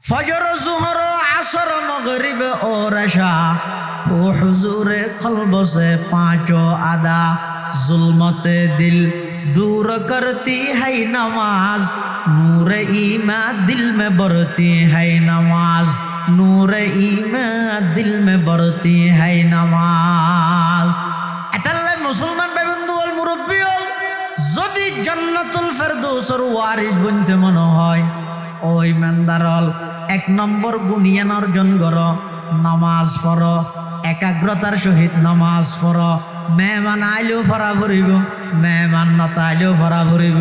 ফজর জোহর আসর মগরিব और ऐशा ओ हुजूर कल्ब से पांचों अदा जुल्मत दिल दूर करती है नमाज नूर ईमान दिल में बरती है नमाज नूर ईमान दिल में बरती है नमाज এটালে মুসলমান বেবন্ধু ওল মুরব্বি ওল যদি জান্নাতুল ফেরদৌসের ওয়ারিস বনতে মনে হয় ওই ইমানদারল এক নম্বর গুণিয়ান অর্জন করো নামাজ পড়ো একাগ্রতার সহিত নামাজ পড়ো মেহমান আইলেও ফরা ফুরিব মেহমান নতা আইলেও ফরা ফুরিব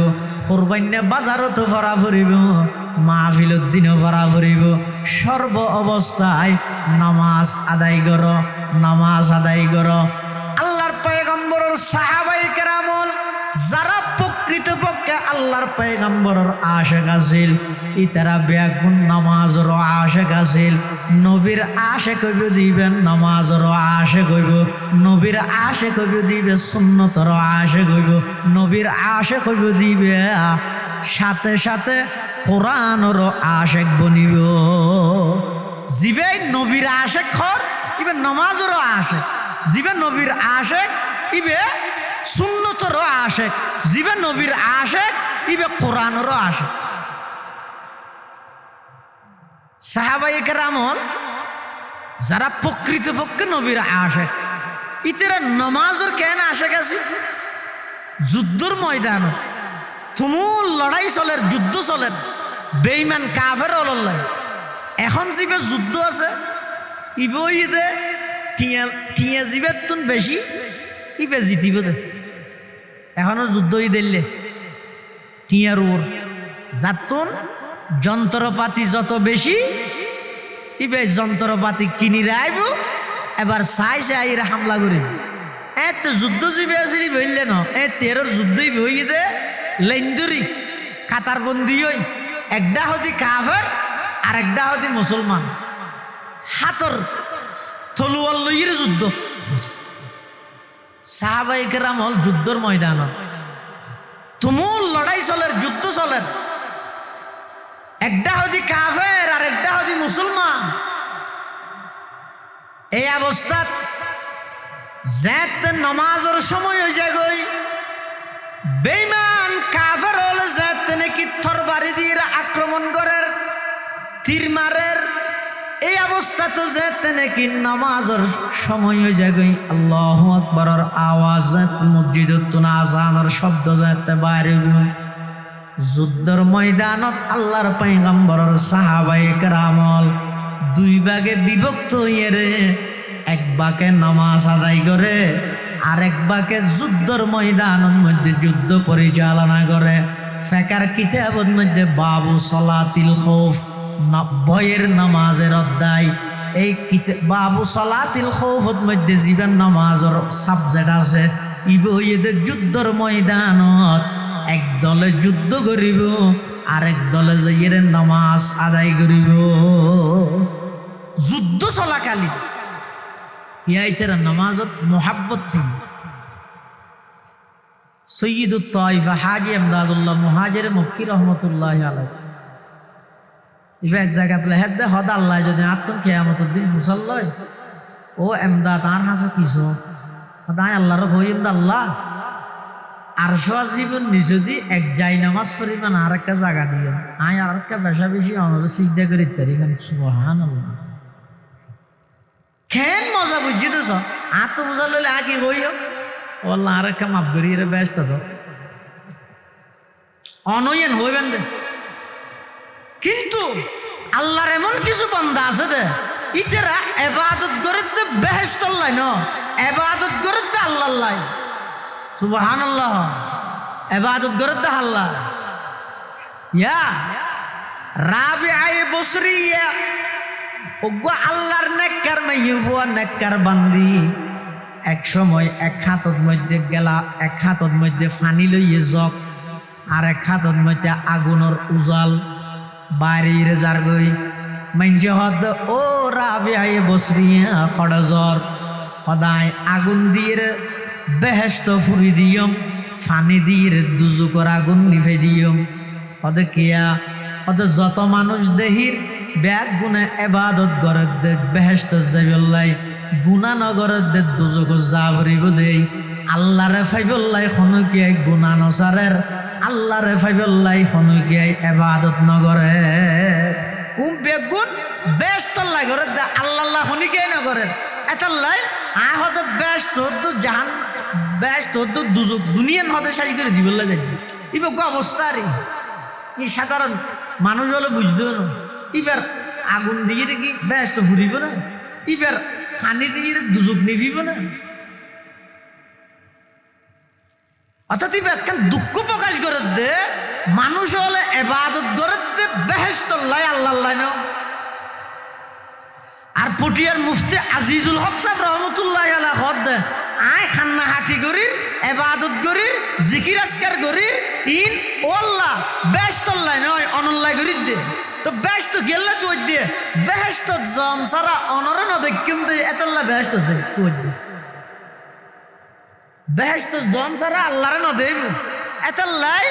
কোরবান্য বাজারতো ফরা ফুরিব মাহফিলত দিনও ফরা ফুরিব সর্ব অবস্থায় নামাজ আদায় করো নামাজ আদায় করো আল্লাহর পয়গম্বরের সাহাবায়ে কেরামল যারা প্রকৃতপক্ষে আল্লাহর পয়গম্বরের আশিক আছিল ইতারা বেগুন নামাজের আশিক আছিল নবীর আশিক হইব দিবেন নামাজের আশিক হইব নবীর আশিক হইব দিবে সুন্নতের আশিক হইব নবীর আশিক হইব দিবে সাথে সাথে কোরআনের আশিক বনিব জিবে নবীর আশিক খর ইবে নামাজের আশিক জিবে নবীর আশিক ইবে সুন্নতের আশিক জিবে নবীর আশিক ইবে কোরআনের আশিক সাহাবায়ে কেরামল যারা প্রকৃতপক্ষে নবীর আশিক ইতারা নামাজের কেন আশিক আছে যুদ্ধের ময়দান তুমুল লড়াই চলে যুদ্ধ চলে বেঈমান কাফের অলল্লাই এখন জিবে যুদ্ধ আছে ইবইদে টিয়া জিবের তুন বেশি ইবে জিতিব এখনো যুদ্ধই দিলে টিয়ার ওর যাতুন যন্ত্রপাতি যত বেশি ইবে যন্ত্রপাতি কিনি রাইব এবার চাইছে আইরা হামলা করি এত যুদ্ধ জিবে আসি বললে ন এ তেরোর যুদ্ধই বই দে লেন্দুরি কাতার বন্দি হই একটা হতি কাফের আর একটা হতি মুসলমান হাতর তলোয়ার লইয়ের যুদ্ধ সাহাবায়ে কেরামল যুদ্ধের ময়দান তুমুল লড়াই চলে যুদ্ধ চলে একটা হতি কাফের আর একটা হতি মুসলমান এই অবস্থাত যেতে নামাজের সময় হয়ে যায় গই বেঈমান কাফের হলে যেতে নাকি তরবারি দিয়ে আক্রমণ করের তীর মারের এই অবস্থা তো যেতে নাকি নামাজের সময় হয়ে যায় গই আল্লাহু আকবারের আওয়াজ মসজিদত আযানের শব্দ যেতে বাইরে যুদ্ধের ময়দানত আল্লাহর পয়গম্বরের সাহাবায়ে কেরামল দুই ভাগে বিভক্ত হয়ে রে এক ভাগে নামাজ আদায় করে আরেক ভাগে যুদ্ধের ময়দানের মধ্যে যুদ্ধ পরিচালনা করে ফিকর কিতাবের মধ্যে বাবু সালাতিল খৌফ ভয়ের নামাজের অধ্যায় এই বাবু সালাতিল খৌফের মধ্যে জীবন নামাজের সাবজেক্ট আছে ইবইদের যুদ্ধের ময়দানত এক দলে যুদ্ধ করিব আরেক দলে যাইয়ে নামাজ আদায় করিব যুদ্ধ চলাকালী ইয়াইতেরা নামাজত মোহাব্বত থাকি সৈয়দুত তাইফা হাজী এমদাদুল্লাহ মুহাজির মক্কি রহমতুল্লাহ আলাইহি ইবে এক জায়গাত লেহেদ দে হদ আল্লাহ যদি আত্ম কিয়ামতের দিন ফুসাল লয় ও এমদাদ আর হাসে কিছু হদায় আল্লাহর হইম আল্লাহ আর জীবন যদি এক যাই নামাজ পরিমাণ আর একটা জায়গা দিয়ে আয় আর একটা বেশা বেশি অনবে সিজদা করি তারি খান সুবহানাল্লাহ কেন মজা বুঝিতেছ আত মজা লইলে আগে হইও আল্লাহ আর একটা মাফ করি রে ব্যস্ত তো অনয়েন হইবেন দে কিন্তু আল্লাহর এমন কিছু বান্দা আছে দে ইতেরা ইবাদত করে দে বেহেশত লাই ন ইবাদত করে দে আল্লাহ লাই সুবহানাল্লাহ ইবাদত করে দে আল্লাহ ইয়া রাবিআ বসরিয়া ওগো আল্লাহর নেককার মাইয়ুয়া নেককার বান্দি এক সময় এক হাতত মধ্যে গেলা এক হাতত মধ্যে পানি লইয়ে জগ আর এক হাতত মধ্যে আগুনের উজাল বাইরের যার গই মাইনছে হদ ও রাবিআ বসরিয়া খড়জর সদায় আগুন দিয়ে বেহেশত ফুরি দিয়ম ফানি দিয়ে দুজুকর আগুন নিভে দিয়ম হদ কিয়া হদ যত মানুষ দেহির ব্যাগ গুণে এবাদত করে দে বেহেশত যাইবল্লাই গুণা নগরের দে দুজক যাবরিব দেই আল্লাহরে ফাইবল্লাই খনকিয়াই গুণা নসারের আল্লাহরে ফাইবল্লাই খনকিয়াই এবাদত নগরে বেগুন বেস্তল্লাই ঘরে দে আল্লাহ খনিকিয়াই নগরের এতাল্লাই হতে ব্যস্ত তো জাহান ব্যস্ত তো দুজক দুনিয়ান হতে সাজি করে দিবল্লা যাই ইবে অবস্থা রে কি সাধারণ মানুষ হলে বুঝতে না এবার আগুন দিয়ে কি ব্যস্ত ফুরিব না এবার পানি দিয়ে দুজক নিভিব না অর্থাৎ এবার কেন দুঃখ প্রকাশ করে দে মানুষ হলে এবাদত করে দে বেহেস্ত লাই আল্লাহ না আর পটিয়ার মুফতি আজিজুল হক সাহেব রহমতুল্লাহ আলাইহি হদ দে আয় খান্না হাঁটি করির এবাদত করির জিকির আসকার করির ইন ওল্লাহ বেহেশতল্লাহ নয় অনল্লাহ করির দে তো বেহেশত গেলে তুই দিয়ে বেহেশত জম সারা অনরে ন দেখিম দে এতল্লাহ বেহেশত দে তুই দে বেহেশত জম সারা আল্লাহরে ন দেব এতল্লাহ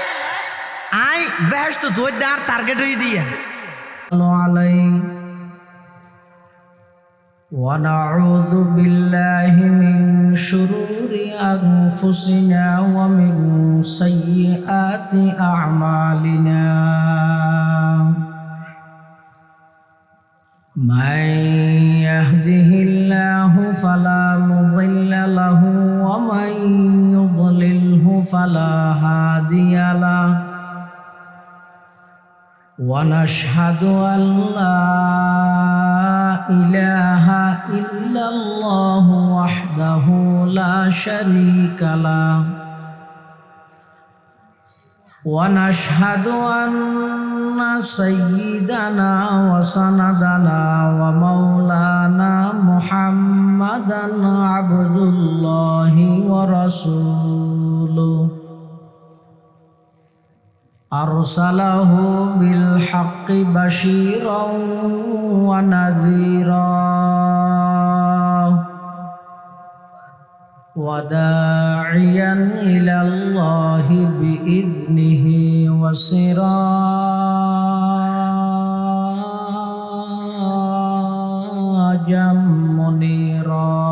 আয় বেহেশত তুই দে আর টার্গেট হয়ে দিয়া আলাইহি ونعوذ بالله من شرور أنفسنا ومن سيئات أعمالنا من يهده الله فلا مضل له ومن يضلله فلا هادي له ونشهد أن لا إله إلا الله وحده لا شريك له ونشهد أن سيدنا وسندنا ومولانا محمدا عبد الله ورسوله أرسله بالحق بشيرا ونذيرا وداعيا إلى الله بإذنه وسراجا منيرا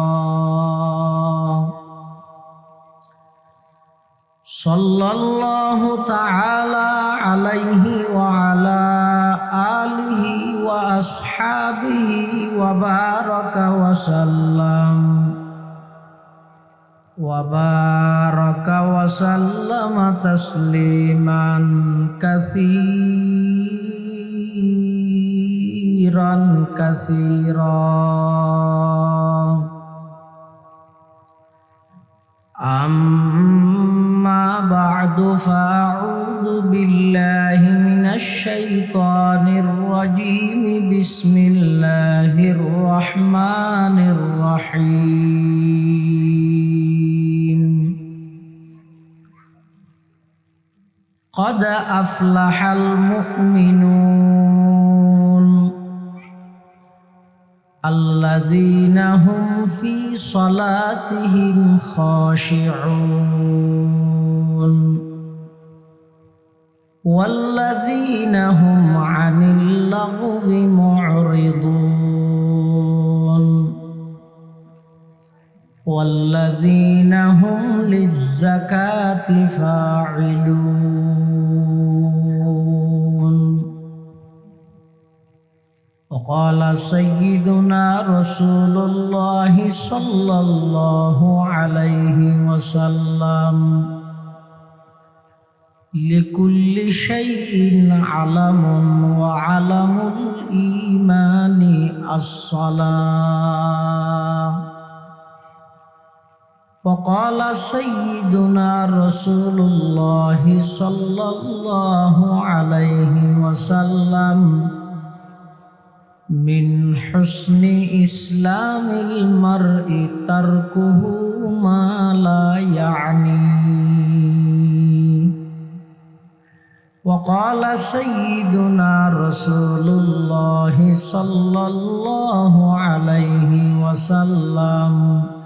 صلى الله تعالى عليه وعلى آله وأصحابه وبارك وسلم تسليما كثيرا أما بعد فأعوذ بالله من الشيطان الرجيم بسم الله الرحمن الرحيم قد أفلح المؤمنون الذين هم في صلاتهم خاشعون والذين هم عن اللغو معرضون والذين هم للزكاة فاعلون وقال سيدنا رسول الله صلى الله عليه وسلم لكل شيء علم وعلم الإيمان الصلاة وقال سيدنا رسول الله صلى الله عليه وسلم من حسن إسلام المرء تركه ما لا يعنيه وقال سيدنا رسول الله صلى الله عليه وسلم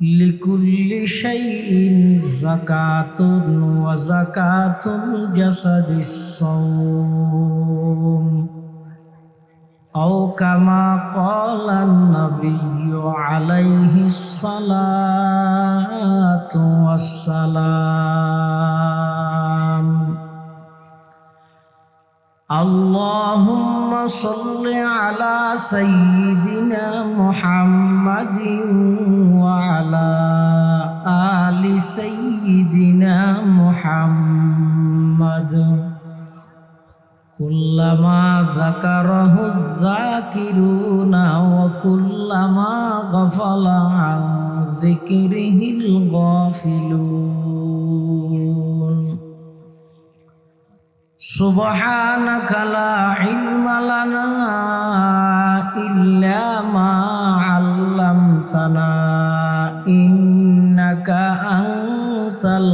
লিকুল্লি শাইইন যাকাতুন ওয়া যাকাতুল জাসাদিস সাওম আও কামা ক্বালান নাবিয়্যু আলাইহিস সালাতু ওয়াস সালাম আল্লাহুম্মা সাল্লি আলা সাইয়্যিদিনা মুহাম্মাদিন ওয়া আলা আলি সাইয়্যিদিনা মুহাম্মাদ কুল্লামা যাকারাহু যাকিরুনা ওয়া কুল্লামা গাফালা আন যিকরিহিল গাফিলুন সুবহানাকা লা ইলমা লানা ইল্লা মা 'আল্লামতানা ইন্নাকা আনতাল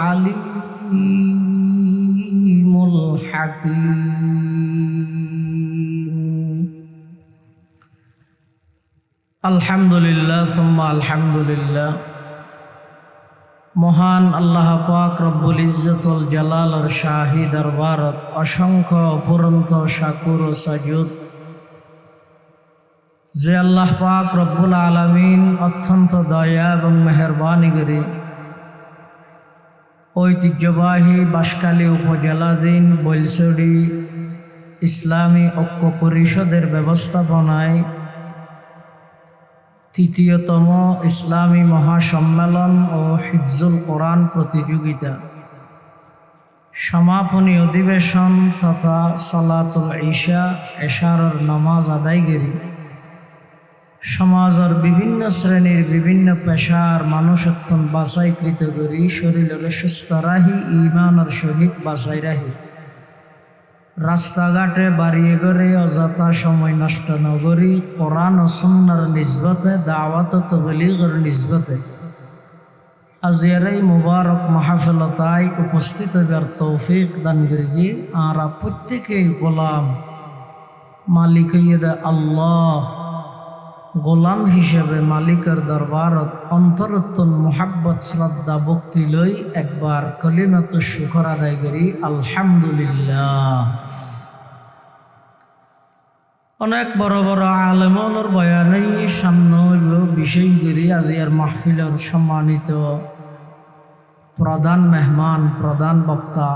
আলিমুল হাকীম। আলহামদুলিল্লাহ সুম্মা আলহামদুলিল্লাহ। মহান আল্লাহ পাক রব্বুল ইজ্জতুল জালালর শাহী দরবারত অসংখ্য অফুরন্ত শাকুর ও সাজুদ যে আল্লাহ পাক রব্বুল আলামিন অত্যন্ত দয়া এবং মেহেরবানি করে ঐতিহ্যবাহী বাঁশখালী উপজেলাধীন বৈলছড়ি ইসলামী ঐক্য পরিষদের ব্যবস্থাপনায় তৃতীয়তম ইসলামী মহাসম্মেলন ও হিফজুল কোরআন প্রতিযোগিতা সমাপনী অধিবেশন তথা সলাতুল ঈশা এশারর নামাজ আদায়গিরি সমাজের বিভিন্ন শ্রেণীর বিভিন্ন পেশার মানুষত্বন বাছাইকৃত করি শরীরের সুস্থ রাহি ইমানের সহিত বাছাই রাহি রাস্তাঘাটে বাড়িয়ে গড়ে অযথা সময় নষ্ট নগরী কোরআন ও সুন্নাহর নিসবতে দাওয়াত ও তাবলীগের নিসবতে আজিয়ার এই মুবারক মাহফিলতায় উপস্থিত হবার তৌফিক দান করি। আর প্রত্যেকেই গোলাম মালিক হইয়া আল্লাহ গোলাম হিসেবে মালিকের দরবারত অন্তরত্তন মোহাব্বত শ্রদ্ধা ভক্তি লই একবার কলিমাত শুকর আদায় করি আলহামদুলিল্লাহ। অনেক বড় বড় আলেমর বয়ানেই সামনে হইল বিষয় করি আজিয়ার মাহফিলের সম্মানিত প্রধান মেহমান প্রধান বক্তা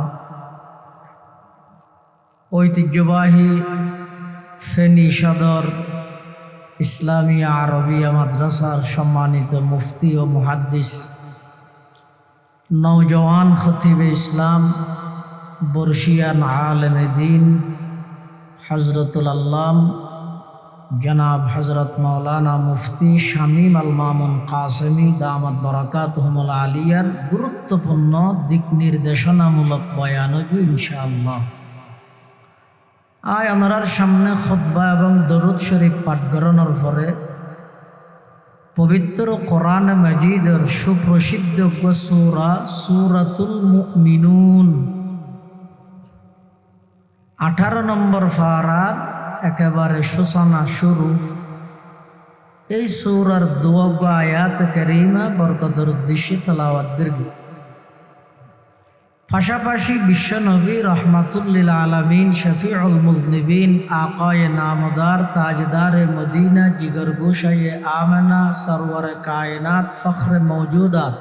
ঐতিহ্যবাহী ফেনী সদর ইসলামিয়া আরবিয়া মাদ্রাসার সম্মানিত মুফতি ও মুহাদ্দিস নওজওয়ান খতিবে ইসলাম বর্ষিয়ান আলেমে দ্বীন হজরতুল আল্লাম জনাব হজরত মৌলানা মুফতি শামীম আল মামুন কাসেমি দামাত বরাকাতুহুমুল আলিয়ার গুরুত্বপূর্ণ দিক নির্দেশনামূলক বয়ান হইব ইনশাআল্লাহ। আমরার সামনে খুতবা এবং দরুদ শরীফ পাঠ করানোর পরে পবিত্র কোরআন মাজিদের সুপ্রসিদ্ধ সূরা সূরাতুল মুমিনুন 18 নম্বর ফারার একেবারে সূচনা শুরু। এই সূরার দুটো আয়াত কারীমা বরকতের উদ্দেশ্যে তেলাওয়াত করব। পাশাপাশি বিশ্বনবী রহমাতুল্লিল আলামিন শফিউল মুযনিবিন আকায়ে নামদার তাজদারে মদিনা জিগরগোশায়ে আমেনা সরওয়ারে কায়নাত ফখরে মওজুদাত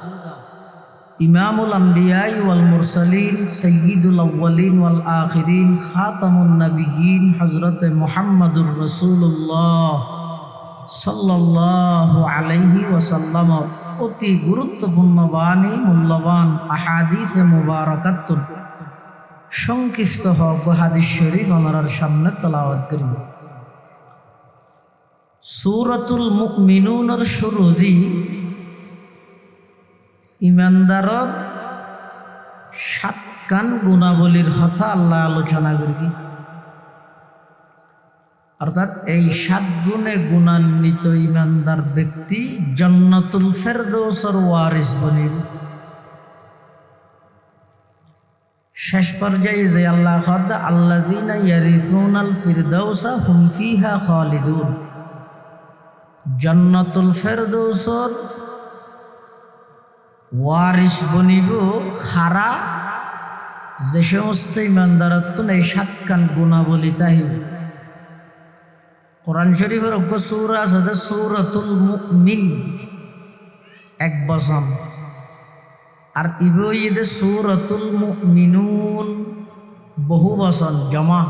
ইমামুল আম্বিয়া ওয়াল মুরসালিন সয়্যিদুল আউয়ালিন ওয়াল আখিরিন খাতামুন নবিয়্যিন হযরত মুহাম্মদুর রাসূলুল্লাহ সাল্লাল্লাহু আলাইহি ওয়াসাল্লাম অতি গুরুত্বপূর্ণ বাণী মূল্যবান আহাদিসে মুবারাকাতুন সংক্ষিপ্ত হক হাদিস শরীফ আমাদের সামনে তেলাওয়াত করব। সূরাতুল মুমিনুনের শুরুতে ইমানদারর 7 কান গুণাবলীর কথা আল্লাহ আলোচনা করি। অর্থাৎ এই 7 গুণে গুণান্বিত ইমানদার ব্যক্তি জান্নাতুল ফেরদৌসের ওয়ারিস বনিব। শেষ পর্যায়ে যে আল্লাহ খোদা আল্লাযীনা ইয়ারিসুনাল ফিরদাউসা হুম ফিহা খালিদুন, জান্নাতুল ফেরদৌসের ওয়ারিস বনিব খারা যে সমস্ত ইমানদারত্ব এই 7 কান গুণাবলী তাহিব। কোরআন শরীফের অজ্ঞ সূরা আছে সূরাতুল মুমিন 1 বচন, আর ইবইদে সূরাতুল মুমিনুন বহু বচন জমা।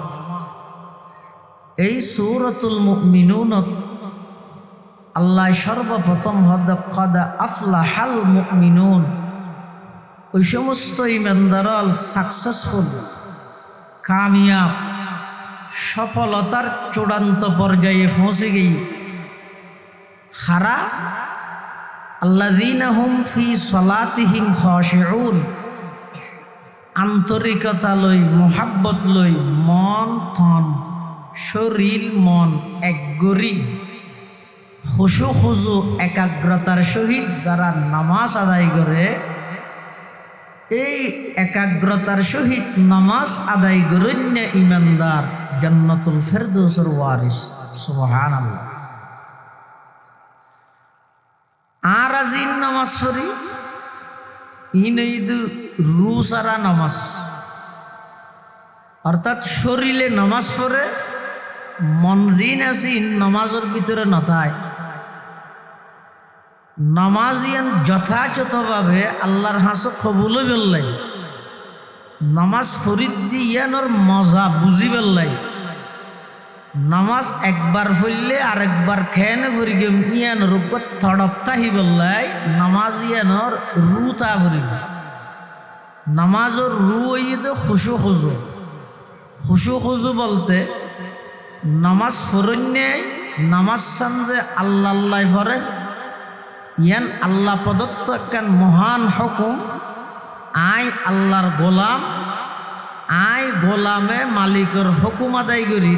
এই সূরাতুল মুমিনুনত আল্লাহ সর্বপ্রথম কদ আফলাহাল মুমিনুন, ওই সমস্ত ইমানদারল সাকসেসফুল কামিয়াব সফলতার চূড়ান্ত পর্যায়ে পৌঁছে গিয়ে হারা আল্লাযীনা হুম ফি সলাতিহিম খাশিউন, আন্তরিকতা লই মোহাব্বত লই মন থন শরীর মন একগরি খুশু খুজু একাগ্রতার সহিত যারা নামাজ আদায় করে, এই একাগ্রতার সহিত নামাজ আদায় করেন ইমানদার জান্নাতুল ফেরদৌসের ওয়ারিস। সুবহানাল্লাহ। আর আজিন নামাজ পড়ি ইনঈদ রুসারা নামাজ, অর্থাৎ শরীরে নামাজ পড়ে মন জিন আসিন নামাজের ভিতরে নথায়। নামাজিয়ান যথাযথভাবে আল্লাহর হাসে কবুল বেল্লাই, নামাজ ফরিদ দিয়ানোর মজা বুঝি বেল্লাই। নামাজ একবার ফইলে আরেকবার খেয়ে ফরি গেম ইয়ানোর উপর থড়প্তাহি বেল্লাই নামাজ ইয়ানোর রুতা ভরি। নামাজের রু ইয়ে খুশু খুজু, খুশু খুজু বলতে নামাজ ফরন্যে নামাজ সান যে আল্লাহ আল্লাহ ফরে ইয়ান আল্লাহ প্রদত্ত একখান মহান হুকুম, আই আল্লাহর গোলাম, আই গোলামে মালিকের হুকুম আদায় করি,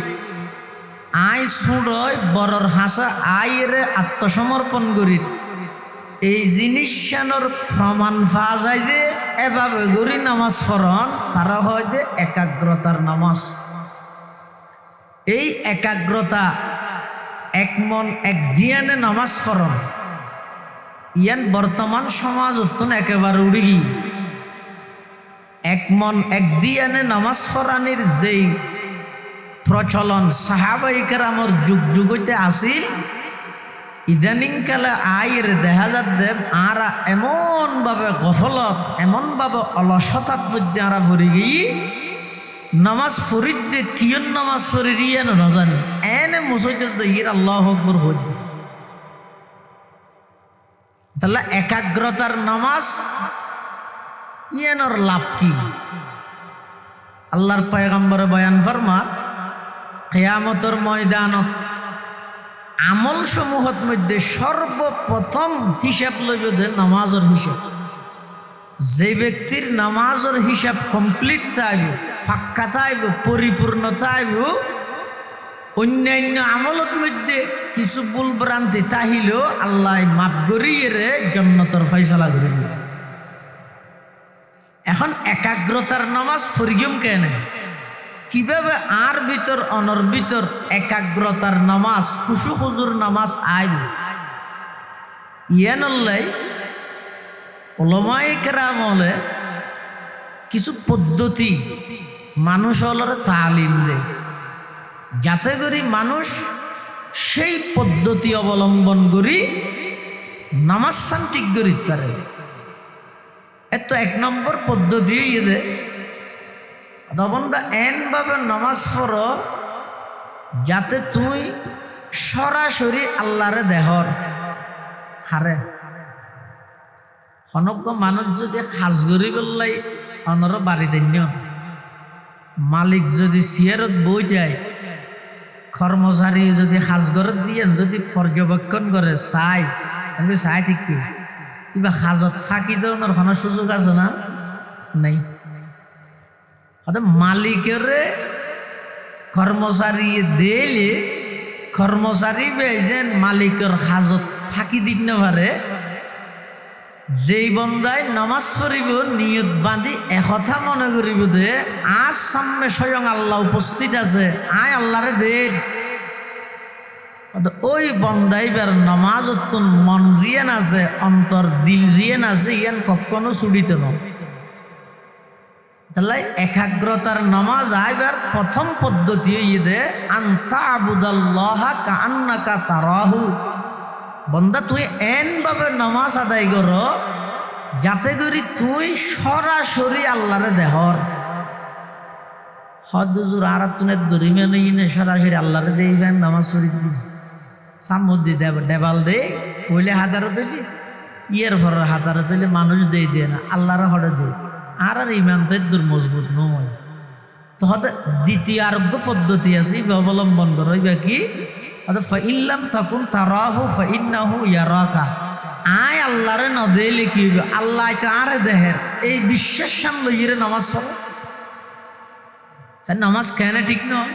আই সুড়য় বড়র হাসা আইরে আত্মসমর্পণ করি। এই জিনিসানোর প্রমাণ পাওয়া যায় যে এভাবে করি নামাজ পড়ন তারা হয় যে একাগ্রতার নামাজ। এই একাগ্রতা এক মন এক ধ্যানে নামাজ পড়ন ইয়ান বর্তমান সমাজ উত্তন একেবারে উড়ি গি। এক মন এক ধ্যানে নামাজ পড়ানির যেই প্রচলন সাহাবায়ে কেরামর যুগ যুগ হইতে আসিল, ইদানিং কালে আয়ের দেখা যাচ্ছে আরা এমনভাবে গফলত এমনভাবে অলসতার মধ্যে আরা ভরে গিয়ে নামাজ ফরিদ দে কিয়ন নামাজ ফরি রিয়ান না জানি এনে মুসইতে হির আল্লাহু আকবার হই। তাহলে একাগ্রতার নামাজ ইয়ানোর লাভ কি? আল্লাহর পয়গম্বরে বয়ান ফরমা কিয়ামতের ময়দানত আমল সমূহত মধ্যে সর্বপ্রথম হিসাব লইব দে নামাজের হিসাব। যে ব্যক্তির নামাজের হিসাব কমপ্লিট থাকবে, পাক্কা থাকবে, পরিপূর্ণতা আইব, অন্যান্য আমলত মধ্যে কিছু ভুল ভ্রান্তি তাহিলেও আল্লাহ মাফ করিয়ে জান্নাতের ফয়সালা করে দিবে। এখন একাগ্রতার নামাজ ফরিগম কেন? কিভাবে আর ভিতর অনর ভিতর একাগ্রতার নামাজ খুশু খুজুর নামাজ আইব? ইয়ানল্লাই উলামায়ে কেরাম হলে কিছু পদ্ধতি মানুষ হলরে তালিম দেয়, যাতে করে মানুষ সেই পদ্ধতি অবলম্বন করি নামাজ শান্তিক করি পারে। এত 1 নম্বর পদ্ধতি ইয়ে দবন্দা এনভাবে নামাজ পড়ো যাতে তুই সরাসরি আল্লাহরে দেহর হারে। অনজ্ঞ মানুষ যদি সাজ করি বললাই অনর বাড়ি দেন, মালিক যদি চেয়ারত বই যায়, কর্মচারী যদি সাজঘরত দিয়ে যদি পর্যবেক্ষণ করে চাই চাই ঠিক কিবা সাজত ফাঁকি দেওয়ার কোনো সুযোগ আছে না? নাই। মালিকের কর্মচারী দিলে কর্মচারী বেজেন মালিকের হাজত ফাঁকি দিন না পারে। যেই বন্দায় নামাজ পড়িব নিয়ত বাঁধি একথা মনে করিব দে আজ সামনে স্বয়ং আল্লাহ উপস্থিত আছে, আয় আল্লাহরে দে ওই বন্দাইবার নামাজ মন জিয়ান আছে, অন্তর দিল জিয়ান আছে, ইয়ান কখনো ছুটিত ন। তাহলে একাগ্রতার নামাজ আইবার প্রথম পদ্ধতি ইদে আনতা আবুদাল্লাহা কাআন্নাকা তারাহু। বন্দা তুই এন ভাবে নামাজ আদায় কর যাতে করি তুই সরাসরি আল্লাহরে দেহর। হদ হুজুর আর তুনে দরিমে নেই সরাসরি আল্লাহরে দেইবেন নামাজ শরীফ দি সামুদ্দি দেবাল দে কইলে হাজারও দিলি ইয়ের ফরের হাজারও দিলে মানুষ দেই দিয়ে না আল্লাহরে হরে দেয় আর ইমান তো দূর মজবুত নয়। তো হতে দ্বিতীয় আরোগ্য পদ্ধতি আছে অবলম্বন করো কি ফাইল্লাম থাকুন তারাহু ফাইন্নাহু ইয়ারাকা। আয় আল্লাহরে ন দেইলে কি হইবে, আল্লাহ তো আরে দেহের এই বিশ্বাস সামনে লইরে নামাজ পড়ো। নামাজ কেন ঠিক নয়,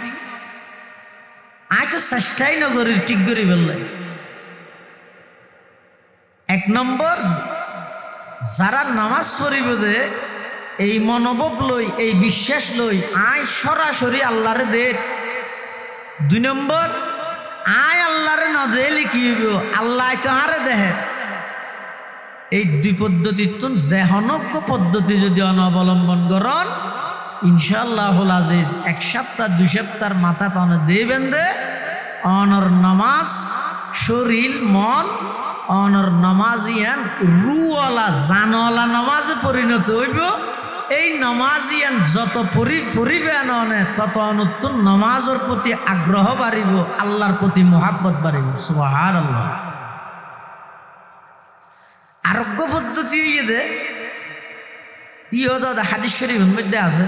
আয় তো চেষ্টাই নগরী ঠিক করে বললে। এক নম্বর যারা নামাজ পড়িব যে এই মনোভাব লই এই বিশ্বাস লই আয় সরাসরি আল্লাহরে দে। দুই নম্বর আয় আল্লাহরে ন দেইলে কি হইব, আল্লাহ তো আরে দেহে। এই দুই পদ্ধতির তো যেহনজ্ঞ পদ্ধতি যদি অবলম্বন করন ইনশাআল্লাহুল আজিজ এক সপ্তাহ 2 সপ্তাহের মাথা তনে দেবেন দে অনর নামাজ শরীর মন অনর নামাজিয়ান রুওয়ালা জানওয়ালা নামাজে পরিণত হইব। এই নামাজিয়ান যত পরিবে আনে তত নতুন নামাজের প্রতি আগ্রহ বাড়িব, আল্লাহর প্রতি মোহাব্বত বাড়িব। সুবহানাল্লাহ। আরোগ্য পদ্ধতি ইয়ে হাদিস শরীফের মধ্যে আছে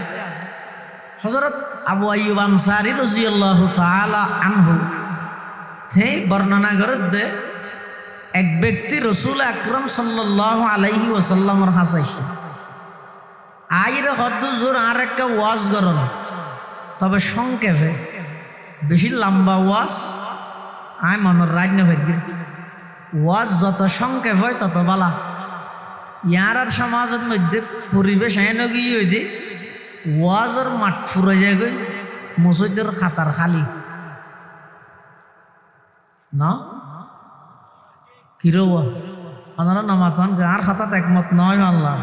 হযরত আবু আইয়ুব আনসারী রাদিয়াল্লাহু তাআলা আনহু সেই বর্ণনা করে এক ব্যক্তি রাসূল আকরাম সাল্লাল্লাহু আলাইহি ওয়াসাল্লামের হাসাইছে আইরে হদ্দুজুর আর একটা ওয়াজ করন, তবে সংক্ষেপে, বেশি লম্বা ওয়াজ আয় মনের রাজ না হয়ে ওয়াজ যত সংক্ষেপ হয় তত বালা। ইয়ার আর সমাজের মধ্যে পরিবেশ এনে গিয়ে হই দি ওয়াজের মাঠ ফুরে যায় গই মসজিদের খাতার খালি না কিরো আপনারা নামাতান আর খাতাত একমত নয় আল্লাহ।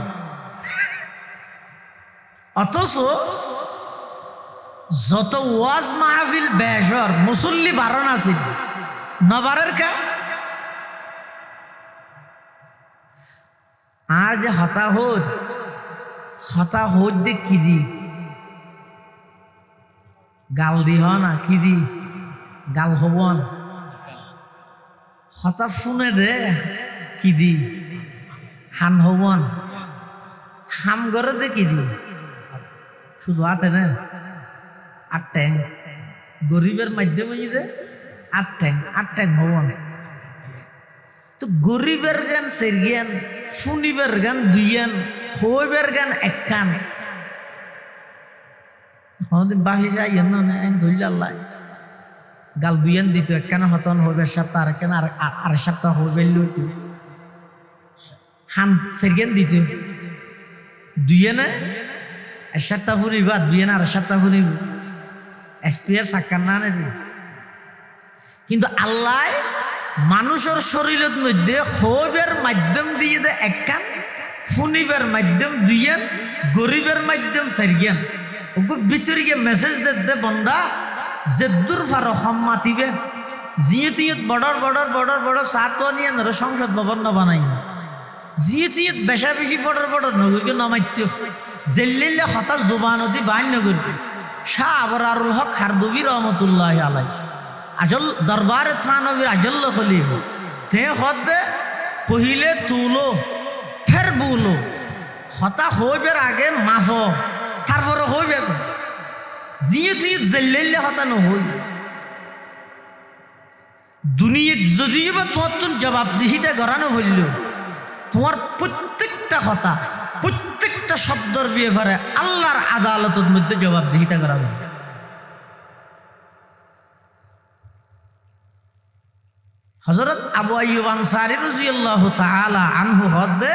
অথচ যত ওয়াজ মাহফিল বেশর মুসল্লি বারণ আছিল নবারের কা আর যে হতাহত দে কি দি গাল দি হ না কি দি গাল হবন হতা শুনে দে কি দি হান হবন হাম করে দে কি দি শুধু হাতে না আট ট্যাং গরিবের মাধ্যমে দে আট ট্যাং হবন। তো গরিবের গান সেরিয়ান শুনিবের গান দুইয়ান হইবের গান একখান কোনদিন বাহি যাই ধরল আল্লাহ গাল দুইয়ান দিত একখান হতন হইবে সপ্তাহ আর একখান আর সপ্তাহ হইবে লইত হান সেরিয়ান দিত দুইয়ানে এক সপ্তাহ ফুরিব আর দুইয়ানে আর সপ্তাহ ফুরিব এসপিয়ার সাক্কার না নেবে। কিন্তু আল্লাহ মানুষের শরীরের মধ্যে হইবের মাধ্যম দিয়ে দে একখান ফুনিবের মাধ্যম দুইয়ান গরিবের মাধ্যম চারিয়ান ভিতরে মেসেজ দে বন্দা যেদূর ফারো হম মাতিবে জিয়ত বড় সাত নিয়ে নর সংসদ ভবন ন বানাই জিয়ত বেশা বেশি বড় নগরকে নমাইত জেল্লিলে হঠাৎ জোবানতি বাইন নগর শাহ আবরারুল হক খারদুবি রহমতুল্লাহ আলাই আজল দরবার থানবীর আজল্ল খলিব তে হদে পহিলে তুলো ফের বুলো হতা হইবের আগে মাফ তারপরে হইবে জিয়ে জেল্লে হতা নহই দুনিয়াত যদিও বা তোমার জবাবদিহিতা গড়ানো হইল তোমার প্রত্যেকটা কথা প্রত্যেকটা শব্দর ব্যাপারে আল্লাহর আদালতের মধ্যে জবাবদিহিতা করাবে। হযরত আবু আইয়ুব আনসারী রাদিয়াল্লাহু তাআলা আনহু হদে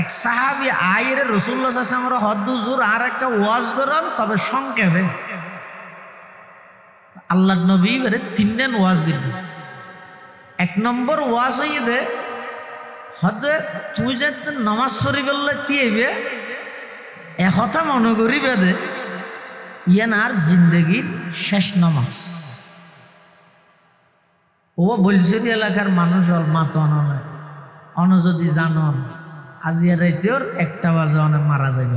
এক সাহাবী আইরে রাসূলুল্লাহ সাল্লাল্লাহু আলাইহি ওয়াসাল্লামের হদ্দুজুর আর একটা ওয়াজ করেন, তবে সংক্ষেপে। আল্লাহর নবী বলে 3 দিন ওয়াজ দিলেন এক নম্বর ওয়াজ হইয়ে দে হদে তুই যে নামাজ পড়ি বললে তিয়েবে একথা মনে করিবে দে ইয়ান আর জিন্দগির শেষ নামাজ। ও বলছরি এলাকার মানুষ মাত অন যদি জানন আজিয়া রাইতেওর 1টা বাজে অনেক মারা যাইব।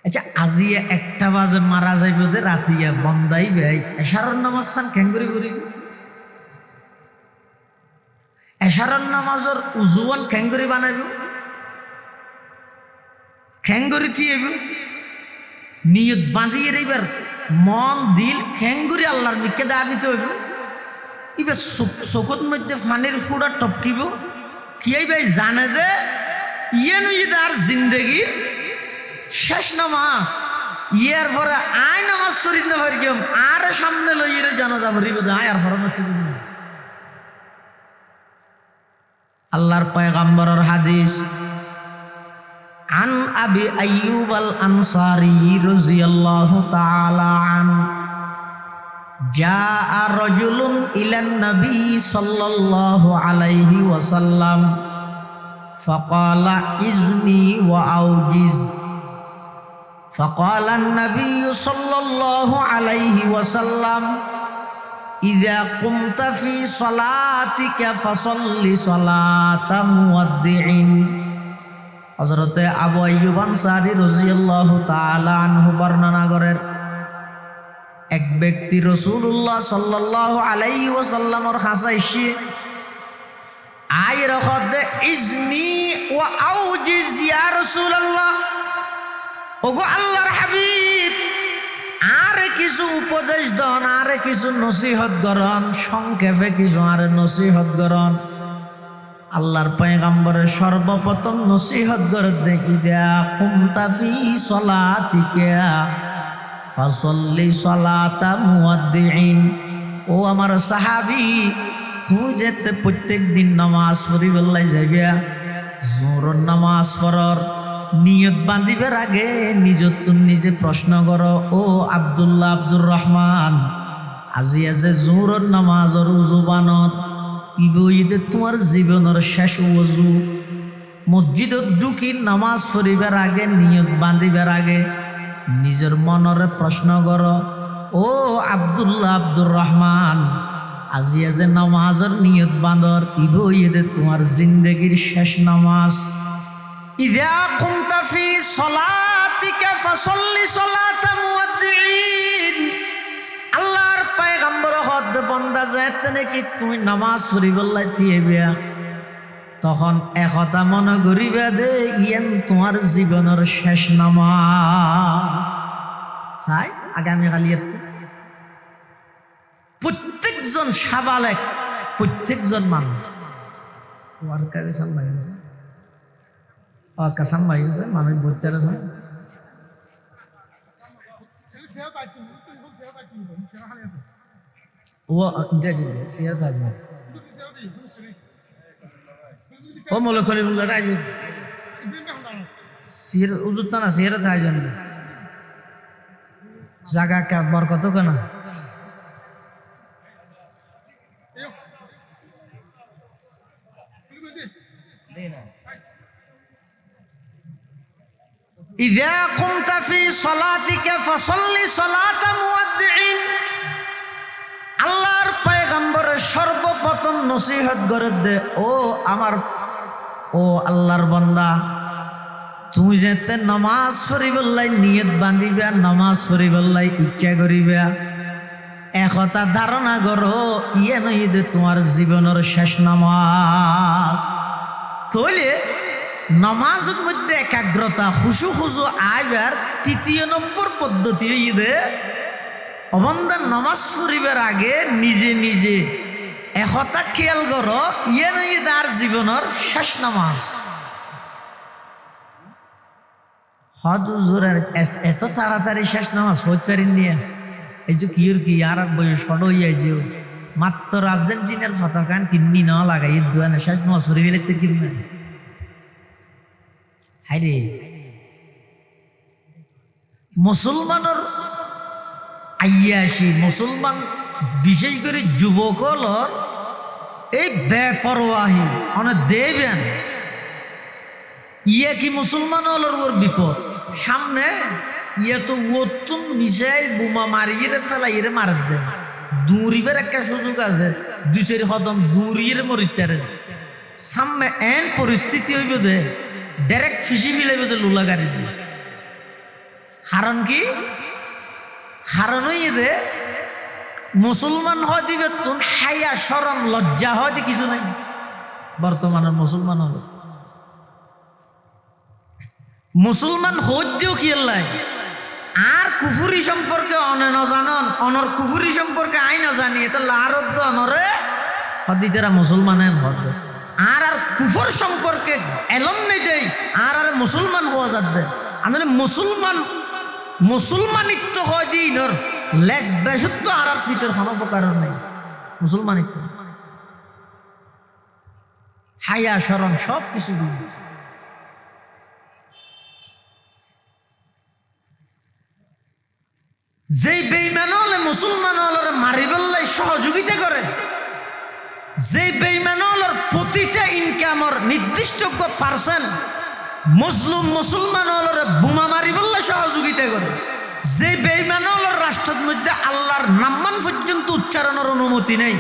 আচ্ছা আজিয়া 1টা বাজে মারা যাইব দে রাতিয়া বন্দাই ভাই এশারর নামাজ চান খেঙ্গুরি করিব এশারর নামাজর উজুয়ান খেঙ্গুরি বানাইব খেঙ্গুরি থিয়েব নিয়ত বাঁধিয়ে এইবার মন দিল খেঙ্গুরি আল্লাহর নিকে দা দিতে হইব। এবার চোখের মধ্যে পানির ফুড়া টপকিব কি ভাই জানে যে ইয়ে নই তার জিন্দগির শেষ নামাজ ইয়ার পরে আয় নামাজ শরীর না পারি কেম আর সামনে লইয়ে জানা যাব রিব আয় আর ফরমাস আল্লাহর পয়গম্বরের হাদিস عن أبي أيوب الأنصاري رضي الله تعالى عنه جاء رجل إلى النبي صلى الله عليه وسلم فقال إذني وأوجز فقال النبي صلى الله عليه وسلم إذا قمت في صلاتك فصل صلاة مودع। হযরতে আবু আইয়ুব আনসারী রাদিয়াল্লাহু তাআলা আনহু বর্ণনা করেন এক ব্যক্তি রাসূলুল্লাহ সাল্লাল্লাহু আলাইহি ওয়াসাল্লামের কাছে এসে আয় রখদে ইজনি ওয়া আউজিজ ইয়া রাসূলুল্লাহ ওগো আল্লাহর হাবিব আর কিছু উপদেশ দেন আর কিছু নসিহত করেন সংক্ষেপে কিছু আর নসিহত করেন। আল্লাহর পয়গম্বরের সর্বপ্রথম নসিহত করে দেখি দেয়া কুমতা ফি সলাতিকা ফাসাল্লি সলাতা মুয়াদ্দিন। ও আমার সাহাবী তুই যেতে প্রত্যেক দিন নামাজ পড়ি বললাই যাইবা জোহরের নামাজ পড়র নিয়ত বাঁধিবার আগে নিজে প্রশ্ন করো ও আব্দুল্লাহ আব্দুর রহমান আজি যে জোহরের নামাজর উজু বানত ইবইদে তোমার জীবনের শেষ ওযু মসজিদত ঢুকি নামাজ পড়িবার আগে নিয়ত বাঁধিবার আগে নিজের মনরে প্রশ্ন করো ও আব্দুল্লাহ আব্দুর রহমান আজি যে নামাজের নিয়ত বাঁধর ইবইদে তোমার জিন্দগির শেষ নামাজ। ইযা কুমতা ফি সলাতিকা ফাসাল্লি সলাতা মুওয়াদ্দিন। আল্লাহর পয়গম্বর হদ বন্দা যেতে নাকি তুই নামাজ পড়ি বললাই তিয়েবিয়া তখন একথা মনে করিবা দে ইয়েন তোমার জীবনের শেষ নামাজ। চাই আগামীকালি প্রত্যেকজন সাবালেক প্রত্যেকজন মানুষ কাসাম ভাই মানুষ বলতে হয় ও মনে করি উজুত না সিয়ারত আয়োজন জাগা কে বরকত কেন ইযা কুমতা ফি সলাতিকা ফাসাল্লি সলাতা মুওয়াদ্দিন। আল্লাহর পয়গম্বরের সর্বপ্রথম নসিহত করে দে ও আমার ও আল্লাহর বান্দা তুমি যেতে নামাজ পড়িবলাই নিয়ত বাঁধিবা নামাজ পড়িবলাই ইচ্ছা করিবা একথা ধারণা করো ইয়ে নই দে তোমার জীবনের শেষ নামাজ। তাহলে নামাজের মধ্যে একাগ্রতা খুশু খুশু আইবার ৩য় নম্বর পদ্ধতি দে অবন্দান নামাজ পড়িবার আগে নিজে একথা খেয়াল করো ইয়ে নই তার জীবনের শেষ নামাজ। হজুরের এত তাড়াতাড়ি শেষ নামাজ হইতে নিয়ে এই যে কি আর বয়স ষড় হইয়াছে মাত্র আর্জেন্টিনার পতাকান কিন্নি না লাগাই দুয়ানে শেষ নামাজ পড়ে গেলে কিনবেন হাইরে মুসলমানের আইয়াসি মুসলমান বিশেষ করে যুবকলর এই বেপরোয়াহি অনেক দেবেন ইয়ে কি মুসলমান হলোর ওর বিপদ সামনে ইয়ে তো ওতুন মিসাইল বোমা মারিয়ে ফেলাইয়ে মার দেন দৌড়িবার একটা সুযোগ আছে 2-4 কদম দৌড়িয়ে মরিতে সামনে এন পরিস্থিতি হইব দে ডাইরেক্ট ফিসি ফিলাইব দে লুলা গাড়ি দিয়ে হারণ কি হারণ হইয়ে দে মুসলমান হয় দিবে তো হায়া শরম লজ্জা হয় দি কিছু নাই বর্তমানের মুসলমান হল মুসলমান হইতেও কি আল্লাহ আর কুফুরি সম্পর্কে অনে ন জানন অনর কুফুরি সম্পর্কে আই না জানি এটা লারদ অনরে হদিতেরা মুসলমান হদ আর আর কুফর সম্পর্কে এলম নেই দেই আর আর মুসলমান হওয়া যাবে আমি মুসলমান মুসলমানিত্ব হয় দি নর লেস বেশুদ্ধ আর আর পিতের কোনো প্রকার নেই মুসলমানিত্ব হায়া শরম সব কিছু যেই বেঈমান হলে মুসলমান হলের মারি বললে সহযোগিতা করে যেই বেঈমান হলের প্রতিটা ইনকামর নির্দিষ্ট পার্সেন্ট মুসলিম মুসলমান হলের বোমা মারি বললে সহযোগিতা করে যে বেঈমান হলের রাষ্ট্রের মধ্যে আল্লাহর নামমান পর্যন্ত উচ্চারণের অনুমতি নেই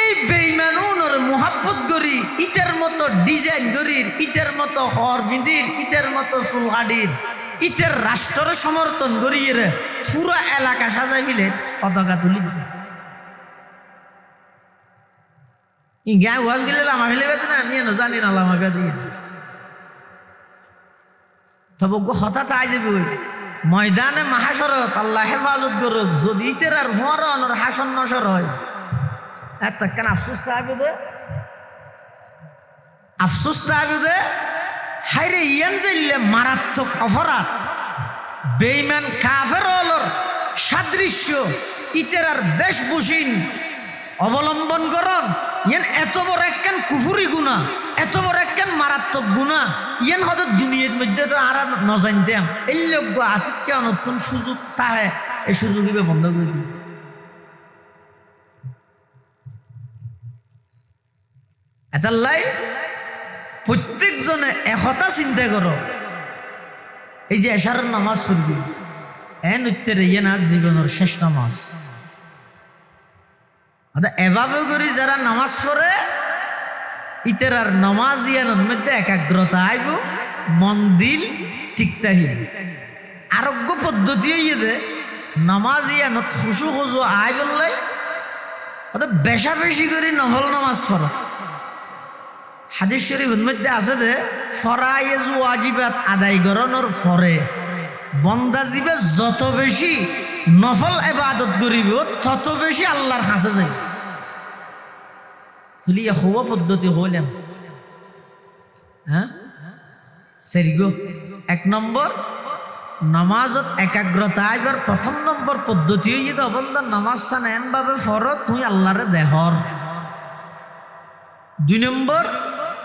এই বেঈমান ওনর মোহাব্বত করি ইটার মতো ডিজাইন করির ইটার মতো হর বিঁধির ইটার মতো চুলহাডির ইটার রাষ্ট্রের সমর্থন করিয়ে পুরো এলাকা সাজাই মিলে পতাকা তুলি ইঙ্গা ওয়াজ গেলে লামা ফেলে বেত না নিয়ে জানি না লামাকে দিয়ে তবে হঠাৎ আই যাবে ওই ময়দানে মাহাসরত আল্লাহ হেফাজত করুক যদি ইতের আর হুয়ার হাসন নসর হয় এত কেন আফসোস তাহবে আফসোস তাহবে হাইরে ইয়ান যাইলে মারাত্মক অপরাধ বেঈমান কাফের হলর সাদৃশ্য ইতের আর বেশভূষণ অবলম্বন করন ইয়ান এত বড় একখান কুফুরি গুনাহ এত বড় একখান মারাত্মক গুনাহ ইয়ান হয়তো দুনিয়ার মধ্যে তো আর নজানতাম এই লোক আতিথ্য নতুন সুযোগ তাহে এই সুযোগ বন্ধ করে দিই এটালাই প্রত্যেকজনে একতা চিন্তা করো এই যে এশারের নামাজ পড়বি এন উত্তরে ইয়ে না জীবনের শেষ নামাজ এভাবে করি যারা নামাজ পড়ে ইতের আর নামাজ ইয়ানোর মধ্যে একাগ্রতা আইব মন দিল ঠিকতাহিব আরোগ্য পদ্ধতি হইয়ে দে নামাজ ইয়ানত খুশু খুশু আই বললাই বেশা বেশি করে নফল নামাজ পড়া হাদিস শরীফের মধ্যে আছে যে ফরায়েজ ওয়াজিবাত আদায় করানোর পরে বন্দা জীবে যত বেশি নফল ইবাদত করিব তত বেশি আল্লাহর কাছে যাই তুলিয়া হওয়া পদ্ধতি হইলাম হ্যাঁ সেরিগো 1 নম্বর নামাজত একাগ্রতা আইবার প্রথম নম্বর পদ্ধতি হইয়ে তো বন্দা নামাজ সান এন ভাবে ফরত তুই আল্লাহরে দেহর 2 নম্বর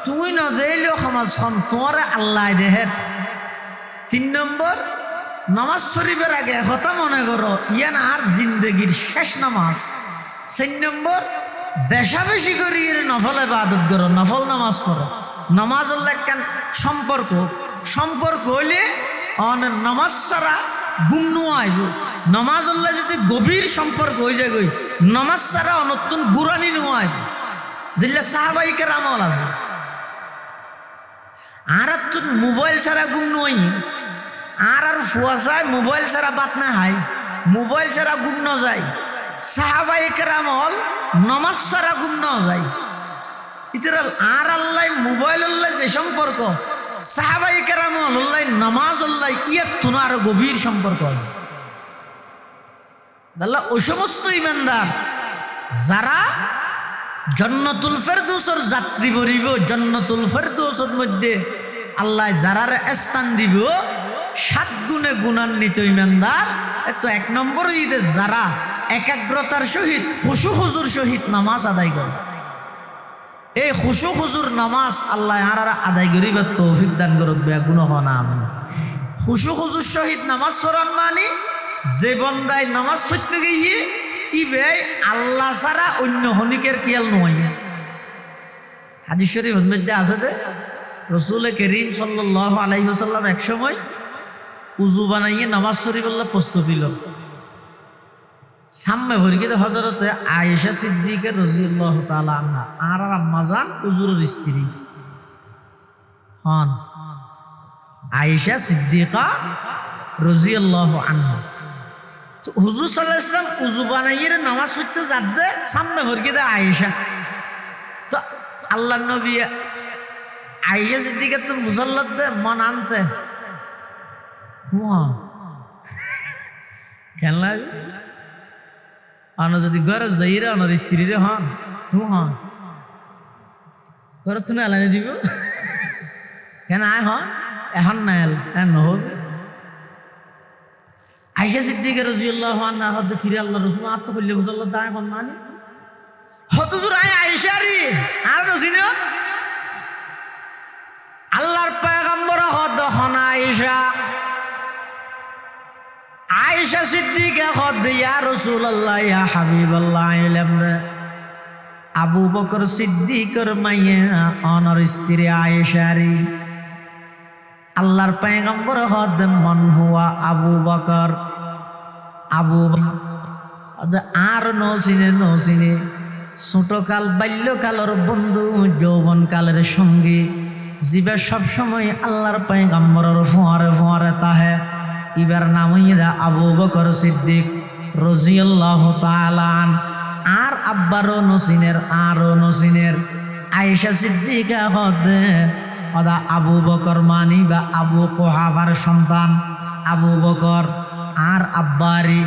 তুই না দিলেও সমাজখন তোমার আল্লাহ দেহের 3 নম্বর নামাজ শরীফের আগে কথা মনে করো ইয়ান আর জিন্দগির শেষ নামাজ 4 নম্বর বেশা বেশি করে নফল ইবাদত করো নফল নামাজ পড়ো নামাজ হল একখান সম্পর্ক হইলে নামাজ ছাড়া গুম আইব নামাজ হল্লা যদি গভীর সম্পর্ক হয়ে যায় গই নামাজ ছাড়া নতুন গুরানি নোয়া আইব যেগুলা সাহাবাই কেরামল আছে আর তো মোবাইল ছাড়া গুম নই আর ফুয়াশায় মোবাইল ছাড়া বাত না হাই মোবাইল ছাড়া গুম ন যায় সাহাবাই কেরামল নামাজ ছাড়া গুম ন যায় ইতরা আর আল্লাহ মোবাইল আল্লাহ যে সম্পর্ক সাহাবাই কেরামল আল্লাহ নামাজ আল্লাহ ইয়াত তুন আরো গভীর সম্পর্ক আল্লাহ ওই সমস্ত ইমানদার যারা জান্নাতুল ফেরদৌসের যাত্রী বরিব জান্নাতুল ফেরদৌসের মধ্যে আল্লাহ যারার স্থান দিব 7 গুণে গুণান্বিত ইমানদার তো 1 নম্বর ঈদে যারা একাগ্রতার সহিত খুশু হুজুর সহিত নামাজ আদায় করে এই খুশু হুজুর নামাজ আল্লাহ হারারা আদায় করিবার তৌফিক দান করুক বে গুণ হনা আমি খুশু হুজুর সহিত নামাজ পড়ান মানে যে বন্দায় নামাজ পড়তে গিয়ে ইবে আল্লাহ ছাড়া অন্য হনিকের কিয়াল নয়। হাদিস শরীফের মধ্যে আছে যে রাসূল করিম সাল্লাল্লাহু আলাইহি ওয়াসাল্লাম এক সময় উযু বানাইয়ে নামাজ পড়িবার প্রস্তুতি নিল। সামনে ভরিকে হযরতে আয়েশা সিদ্দিকা রাদিয়াল্লাহু তাআলা আনহা আর আম্মা জান হুজুরের স্ত্রী হন আয়েশা সিদ্দিকা রাদিয়াল্লাহু আনহা। তো হুজুর সাল্লাল্লাহু আলাইহি ওয়াসাল্লাম উযু বানাইয়ে নামাজ পড়তে যাচ্ছে, সামনে ভরিকে আয়েশা। তো আল্লাহর নবী আয়েশা সিদ্দিকা তো মুসাল্লাত দে মন আনতে কেন লাগে আনো যদি ঘরে যাইরে আনার স্ত্রীরে হন হন ঘরে তুমি এলানি দিব কেন আয় হন এখন না এল নহল। আয়েশা সিদ্দিকা রাদিয়াল্লাহু আনহা হদ কিরে আল্লাহ রাসূল আত কইলে মুসাল্লাত দায় কোন মানে হতুজুর আয় আয়েশা রে আর রসিনা আল্লাহর পয়গম্বর হদ হন আয়েশা। আয়েশা সিদ্দিকা হদ ইয়া রাসূলুল্লাহ ইয়া হাবিবাল্লাহ ইলামনা আবু বকর সিদ্দিকের মাইয়া অনর স্ত্রী আয়েশা রে। আল্লাহর পয়গম্বর হদ মান হুয়া আবু বকর আবু আর নসিনে ছোটকাল বাল্যকালের বন্ধু যৌবনকালের সঙ্গী জীবে সবসময় আল্লাহর পয়গম্বরের ফোয়ারে ফোয়ারে তাহে ইবার নাম হইরা আবু বকর সিদ্দিক রাদিয়াল্লাহু তাআলা আর আব্বারও নসিনের আয়েশা সিদ্দিকা হদে ওদা আবু বকর মানি বা আবু কুহাফার সন্তান আবু বকর আর আব্বারি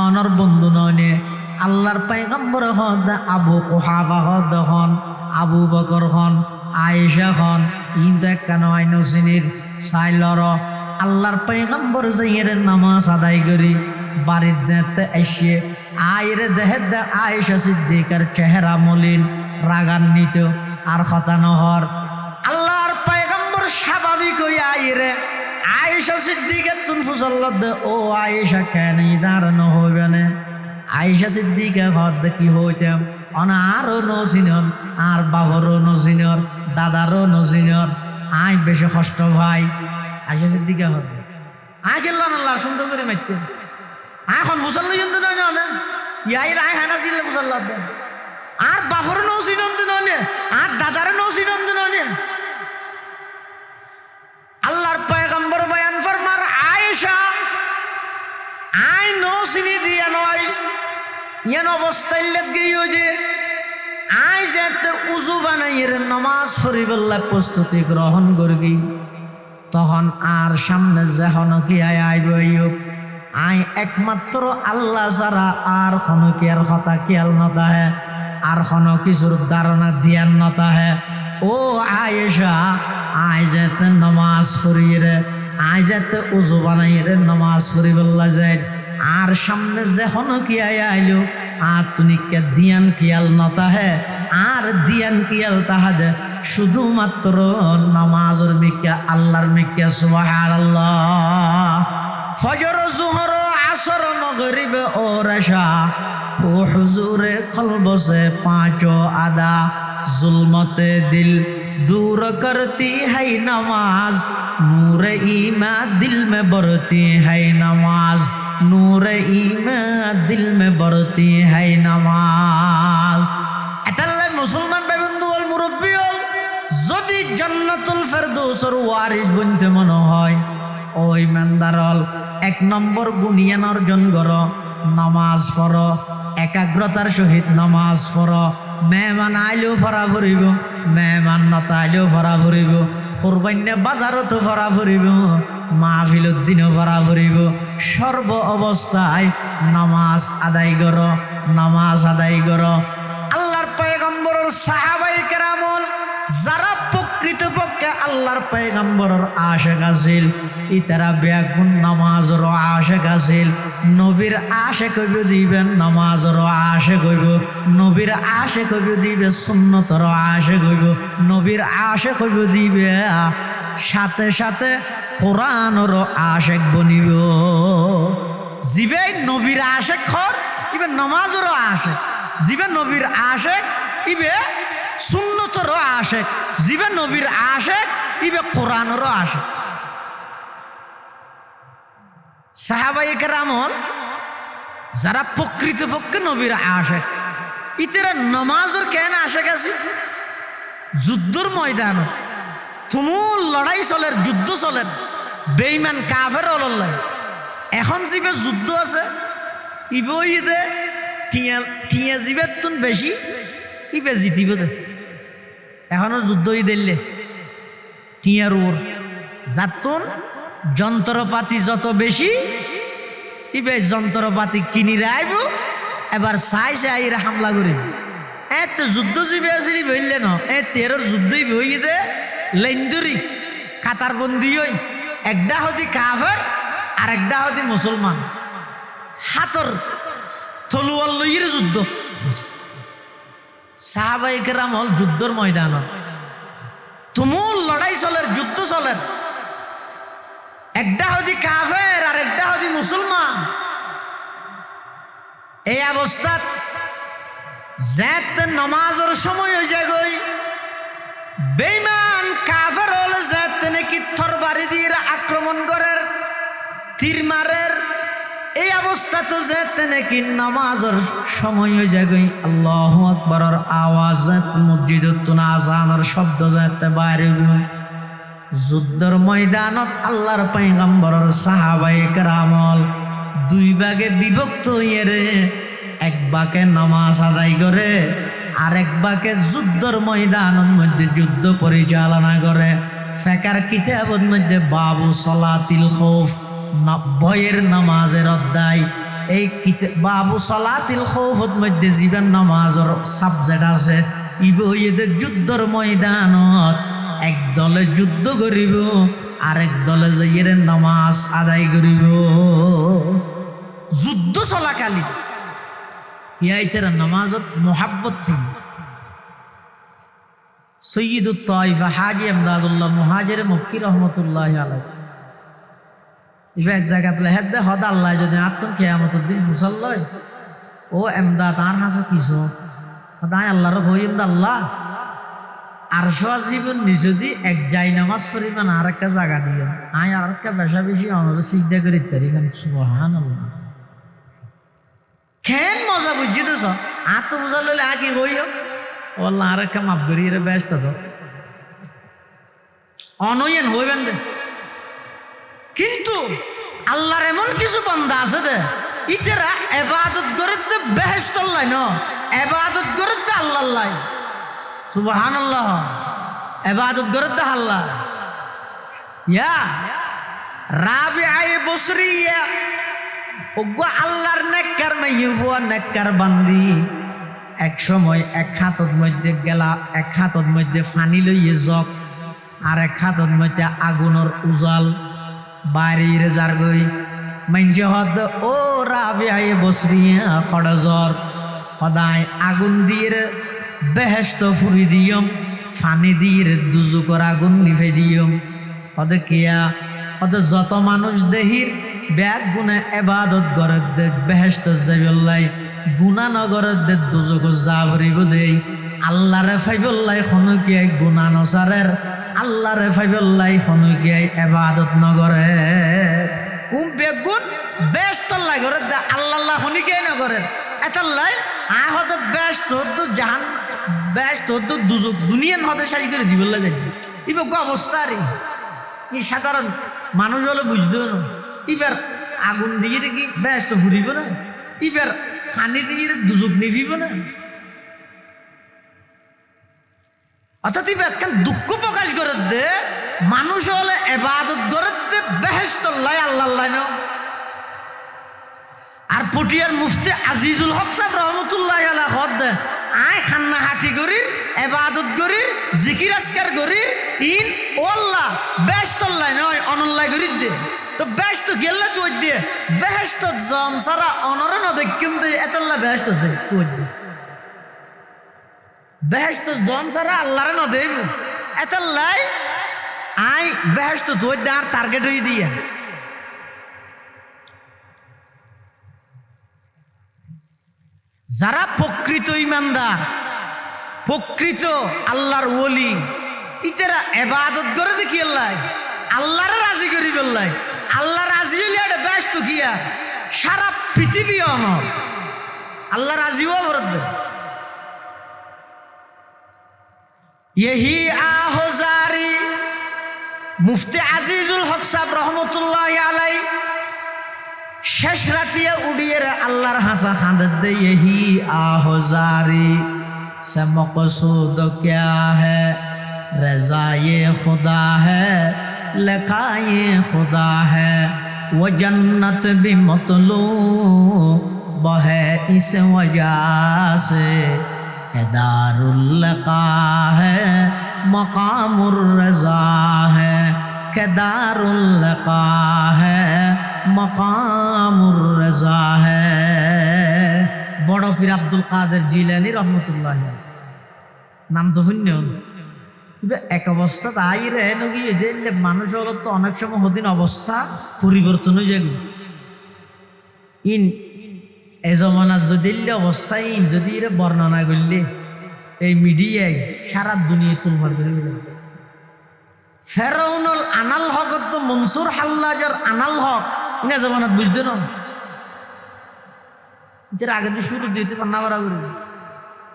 অনর বন্ধু ননে আল্লাহর পয়গম্বর হদ আবু কুহাফা হদ হন আবু বকর হন আয়েশা হন ইনতে কেন নসিনের সাইলর আল্লাহর পয়গম্বর যাইয়ের নামাজ আদায় করি বাড়ির যেতে এসে আয়ের দেহে দে আয়েশা সিদ্দিকার চেহারা মলিন রাগান্বিত আর কথা নহর। আল্লাহর পয়গম্বর স্বাভাবিক হই আইরে আয়েশা সিদ্দিকা তুন ফুসল্লাদ ও আয়েশা কেন দাঁড়ান হইবে না। আয়েশা সিদ্দিকা হদ কি হইতাম অনারও নসিনর আর বাবরও নসিনর দাদারও নসিনর আয় বেশি কষ্ট ভাই। আয়েশা সিদ্দিকা হদ আয় গেলাম আল্লাহ সুন্দর করে মারতে এখন মুসল্লি জন্তু নয় না ইয়াই আয় হানা ছিল মুসল্লাদ আর বাবর নসিনন্দ নয় আর দাদার নসিনন্দ নয়। আল্লাহর পয়গম্বর বয়ান ফরমার আয়েশা আই নসিনি দিয়া নয় ইয়ান অবস্থায় গিয়ে যে আই যেতে উজু বানাইয়ের নামাজ পড়িবার প্রস্তুতি গ্রহণ করবি তখন আর সামনে যখন কি আইব আই একমাত্র আল্লাহ ছাড়া আর কোনো কেয়ার কথা খেয়াল নতা হে আর কোনো কিছুর ধারণা দিয়ান নতা হে। ও আয়েশা আই যেতে নামাজ পড়িয়ে আই যেতে উজু বানাইয়ের নামাজ পড়িবার যায় আর সামনে যখন কি আইলো আর তুমি কে দিয়ান কিয়াল নতা হে আর দিয়ান কিয়াল তাহাদে শুধুমাত্র নামাজের মিক্কা আল্লাহর মিক্কা সুবহানাল্লাহ। ফজর জোহর আসর মাগরিব ও এশা ও হুজুরে কলব से पांचों अदा जुल्मते दिल दूर करती है नमाज नूर ईमान दिल में बरती है नमाज नूर ईमान दिल में बरती है नमाज। এতাল্লাই মুসলমান বন্ধু ওল মুরব্বী ওল যদি জান্নাতুল ফেরদৌসের ওয়ারিস বনতে মনে হয় ওই ইমানদারল এক নম্বর গুণিয়ান অর্জন কর নামাজ পড়ো একাগ্রতার সহিত নামাজ পড়ো মেহমান আইলেও ফরা ফুরিব মেহমান নতা আইলেও ফরা ফুরিব কোরবান্য বাজারতো ফরা ফুরিব মাহফিলের দিনও ফরা ফুরিব সর্ব অবস্থায় নামাজ আদায় করো নামাজ আদায় করো। আল্লাহর পয়গম্বরের সাহাবায়ে কেরামল যারা প্রকৃতপক্ষে আল্লাহর পয়গম্বরের আশিক আছিল ইতারা বেগুন নামাজের আশিক আছিল নবীর আশিক হইব দিবেন নামাজের আশিক হইব নবীর আশিক হইব দিবে সুন্নতের আশিক হইব নবীর আশিক হইব দিবে সাথে সাথে কোরআনের আশিক বনিব। জিবে নবীর আশিক হর ইবে নমাজেরও আসে, জিবে নবীর আসে ইবে সুন্নতেরও আসে, জিবে নবীর আসে ইবে কোরআনেরও আসে। সাহাবায়ে কেরামল যারা প্রকৃতপক্ষে নবীর আসে, ইতেরা নমাজের কেন আসে গেছে? যুদ্ধর ময়দান তুমুল লড়াই চলের, যুদ্ধ চলের, বেঈমান কাফের অলল্লাই। এখন জিবে যুদ্ধ আছে ইবে ইদে টিয়া জিবের তুন বেশি ইবে জিতিব দে। এখনো যুদ্ধ দিলে টিয়ার ওর যাতুন যন্ত্রপাতি যত বেশি ইবে যন্ত্রপাতি কিনি রাইব, এবার চাইছে আইরা হামলা করিব। এত যুদ্ধ জিবে আসি বললে ন এ তেরোর যুদ্ধই বই দে লেন্দুরি কাতার বন্দি হই, একটা হদি কাফের আর একটা হদি মুসলমান, হাতর তলুয়ার লইয়ের যুদ্ধ। সাহাবায়ে কেরাম হল যুদ্ধর ময়দান, তুমুল লড়াই চলের, যুদ্ধ চলের, একটা হদি কাফের আর একটা হদি মুসলমান। এই অবস্থাত যেতে নমাজের সময় হয়ে যায় গই, বেঈমান কাফের হলে যেতে নাকি তরবারি দিয়ে আক্রমণ করের, তীর মারের। এই অবস্থা তো যেতে নাকি নামাজের সময় হয়ে যায় গই, আল্লাহু আকবারের আওয়াজ মসজিদত আযানের শব্দ যেতে বাইরে। যুদ্ধের ময়দানত আল্লাহর পয়গম্বরের সাহাবায়ে কেরামল দুই ভাগে বিভক্ত হয়ে রে, এক ভাগে নামাজ আদায় করে আর এক ভাগে যুদ্ধের ময়দানের মধ্যে যুদ্ধ পরিচালনা করে। ফিকহের কিতাবের মধ্যে বাবু সলাতিল খৌফ, ভয়ের নামাজের অধ্যায়। এই বাবু সলাতিল খৌফের মধ্যে জীবন নামাজের সাবজেক্ট আছে। ইবইদের যুদ্ধের ময়দানত এক দলে যুদ্ধ করিব আরেক দলে যাইয়ের নামাজ আদায় করিব। যুদ্ধ চলাকালী ইয়াইতেরা নামাজত মোহাব্বত থাকি। সৈয়দুত তাইফা হাজি এমদাদুল্লাহ মুহাজির মক্কি রহমতুল্লাহ আলাইহি ইবে এক জায়গাত লেহেদ দে হদ আল্লাহ যদি আত্মন কিয়ামতের দিন ফুসাল লয়, ও এমদাদ আর হাসে কিছু দায় আল্লাহর হইম আল্লাহ আর জীবন যদি এক যাই নামাজ পরিমাণ আর একটা জায়গা দিয়ে আয় আর একটা বেশা বেশি অনর সিজদা করি তারি খান সুবহানাল্লাহ। কেন মজা বুঝিতেছ? আত মজা লইলে আগে হইও আল্লাহ আর একটা মাপ করি রে ব্যস্ত তো অনয়েন হইবেন দে। কিন্তু আল্লাহর এমন কিছু বান্দা আছে দে ইতেরা ইবাদত করে দে বেহেশতর লাই ন, ইবাদত করে দে আল্লাহর লাই। সুবহানাল্লাহ, ইবাদত করে দে আল্লাহ। ইয়া রাবিআ বসরিয়া ওগো আল্লাহর নেককার মাইয়ুয়া নেককার বান্দি এক সময় এক হাতত মধ্যে গেলা, এক হাতত মধ্যে পানি লইয়ে জগ আর এক হাতত মধ্যে আগুনের উজাল বাড়ির যার গই মাইনছে হদ ও রাবিআ বসরিয়া খড়জর সদায় আগুন দিয়ে বেহেশত ফুরি দিয়ম, ফানি দিয়ে দুজুকর আগুন নিভে দিয়ম। হদে কিয়া হদে যত মানুষ দেহির ব্যাগ গুণে এবাদত গরত দে বেহেশত যাইবল্লাই, গুণা নগরত দে দুজুক যা ভরিব দেই। আল্লাহরে ফাইবল্লাই খনকিয়াই গুণা নসারের, আল্লাহরে ফাইবল্লাই খনকিয়াই এবাদত নগরে। বেগুন বেস্তল্লাই ঘরে দে আল্লাহ খনিকিয়াই নগরের এতাল্লাই আহতে ব্যস্ত তো জাহান ব্যস্ত তো দুজক দুনিয়ান হতে সাজি করে দিবল্লা যাই। ইবে অবস্থা রে কি সাধারণ মানুষ হলে বুঝতে না। ইবার আগুন দিয়ে কি ব্যস্ত ফুরিব না, ইবার পানি দিয়ে দুজক নিভিব না। অর্থাৎ ইবে একখান দুঃখ প্রকাশ করে দে মানুষ হলে ইবাদত করে দে বেহেশতল্লাই আল্লাহ ন। আর পটিয়ার মুফতি আজিজুল হক সাহেব রহমতুল্লাহ আলাইহি হদ দে আয় খান্না হাঁটি করির এবাদত করির জিকির আসকার করির ইন ওল্লাহ বেহেশতল্লাই নয় অনল্লাই করির দে। তো বেহেশত গেলে তুই দিয়ে বেহেশত জম সারা অনরে ন দেখিম দে এতল্লা বেহেশত দে তুই দে বেহেশত জম সারা আল্লাহরে ন দেব এতল্লাই আই বেহেশত তুই দে আর টার্গেট হয়ে দিয়া। যারা প্রকৃত ইমানদার, প্রকৃত আল্লাহর ওলি, ইতারা ইবাদত করে দেখি আল্লাহরে রাজি করি বললাই। আল্লাহ রাজি হইলে এটা ব্যস্ত কিয়া সারা পৃথিবী অনর আল্লাহ রাজিও ভরত দেয়। यही आहोजारी मुफ्ती আজিজুল হক সাহেব রহমতুল্লাহি আলাই শেষ রাতিয়া উড়িয়ে আল্লাহর হাসা খানদ দে यही आहोजारी से मकसूद क्या है रज़ाए खुदा है लिक़ाए खुदा है वो जन्नत भी मतलूब है इस वजह से दारुल लक़ा है मक़ामुर रज़ा है के दारुल लक़ा है मक़ामुर रज़ा है। बड़ पीर আব্দুল কাদের জিলানী রহমতুল্লাহ নাম তো শুনলেন। এক অবস্থা তাই রে নগি যে মানুষ হলো তো অনেক সময় হদিন অবস্থা পরিবর্তন হয়ে যাবে। ইন এই জমানার যদি অবস্থায় যদি এর বর্ণনা করলে এই মিডিয়ায় সারা দুনিয়া তুলফার করে ফেরাউনুল আনাল হক তো মনসুর হাল্লাজের আনাল হক না জমানাত বুঝতে না এর আগে তো শুরু দিতে পান্না করা করি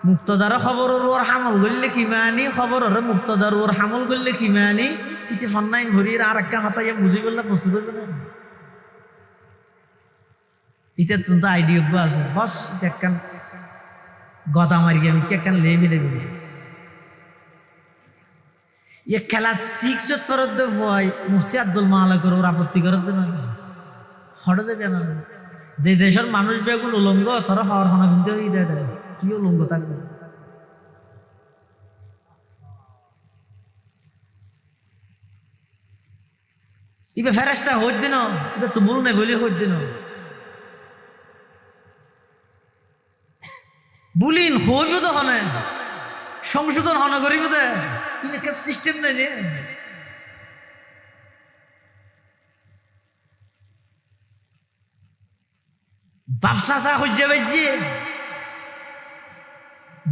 মুক্তদার খবর ওর হামল করলে কিমানি খবর ওরে মুক্তদার ওর হামল করলে কিমানি ইতি ফন্নাইন ভরিয়ে আর একটা হাতাই বুঝি বললে প্রস্তুত হবে না। ইতে তো আইডিয়া আছে বস একখান গদা মারি আমি একখান লে মিলে গেলি এ খেলা 6 ফরত হয় মুফতি আব্দুল মালাকের ওর আপত্তি করত না হটে যাবে না। যে দেশের মানুষ বেগুন উলঙ্গ তারা হওয়ার হনা কিন্তু কি উলঙ্গ থাকবে। ইবে ফেরেশতা হইত দিন ইবে তো বল নাই বলি হইত দিন বুলিন হইব তো হনে সংশোধন হন করিব দে ইনকে সিস্টেম নাই রে। ব্যবসা সা হই যাবে যে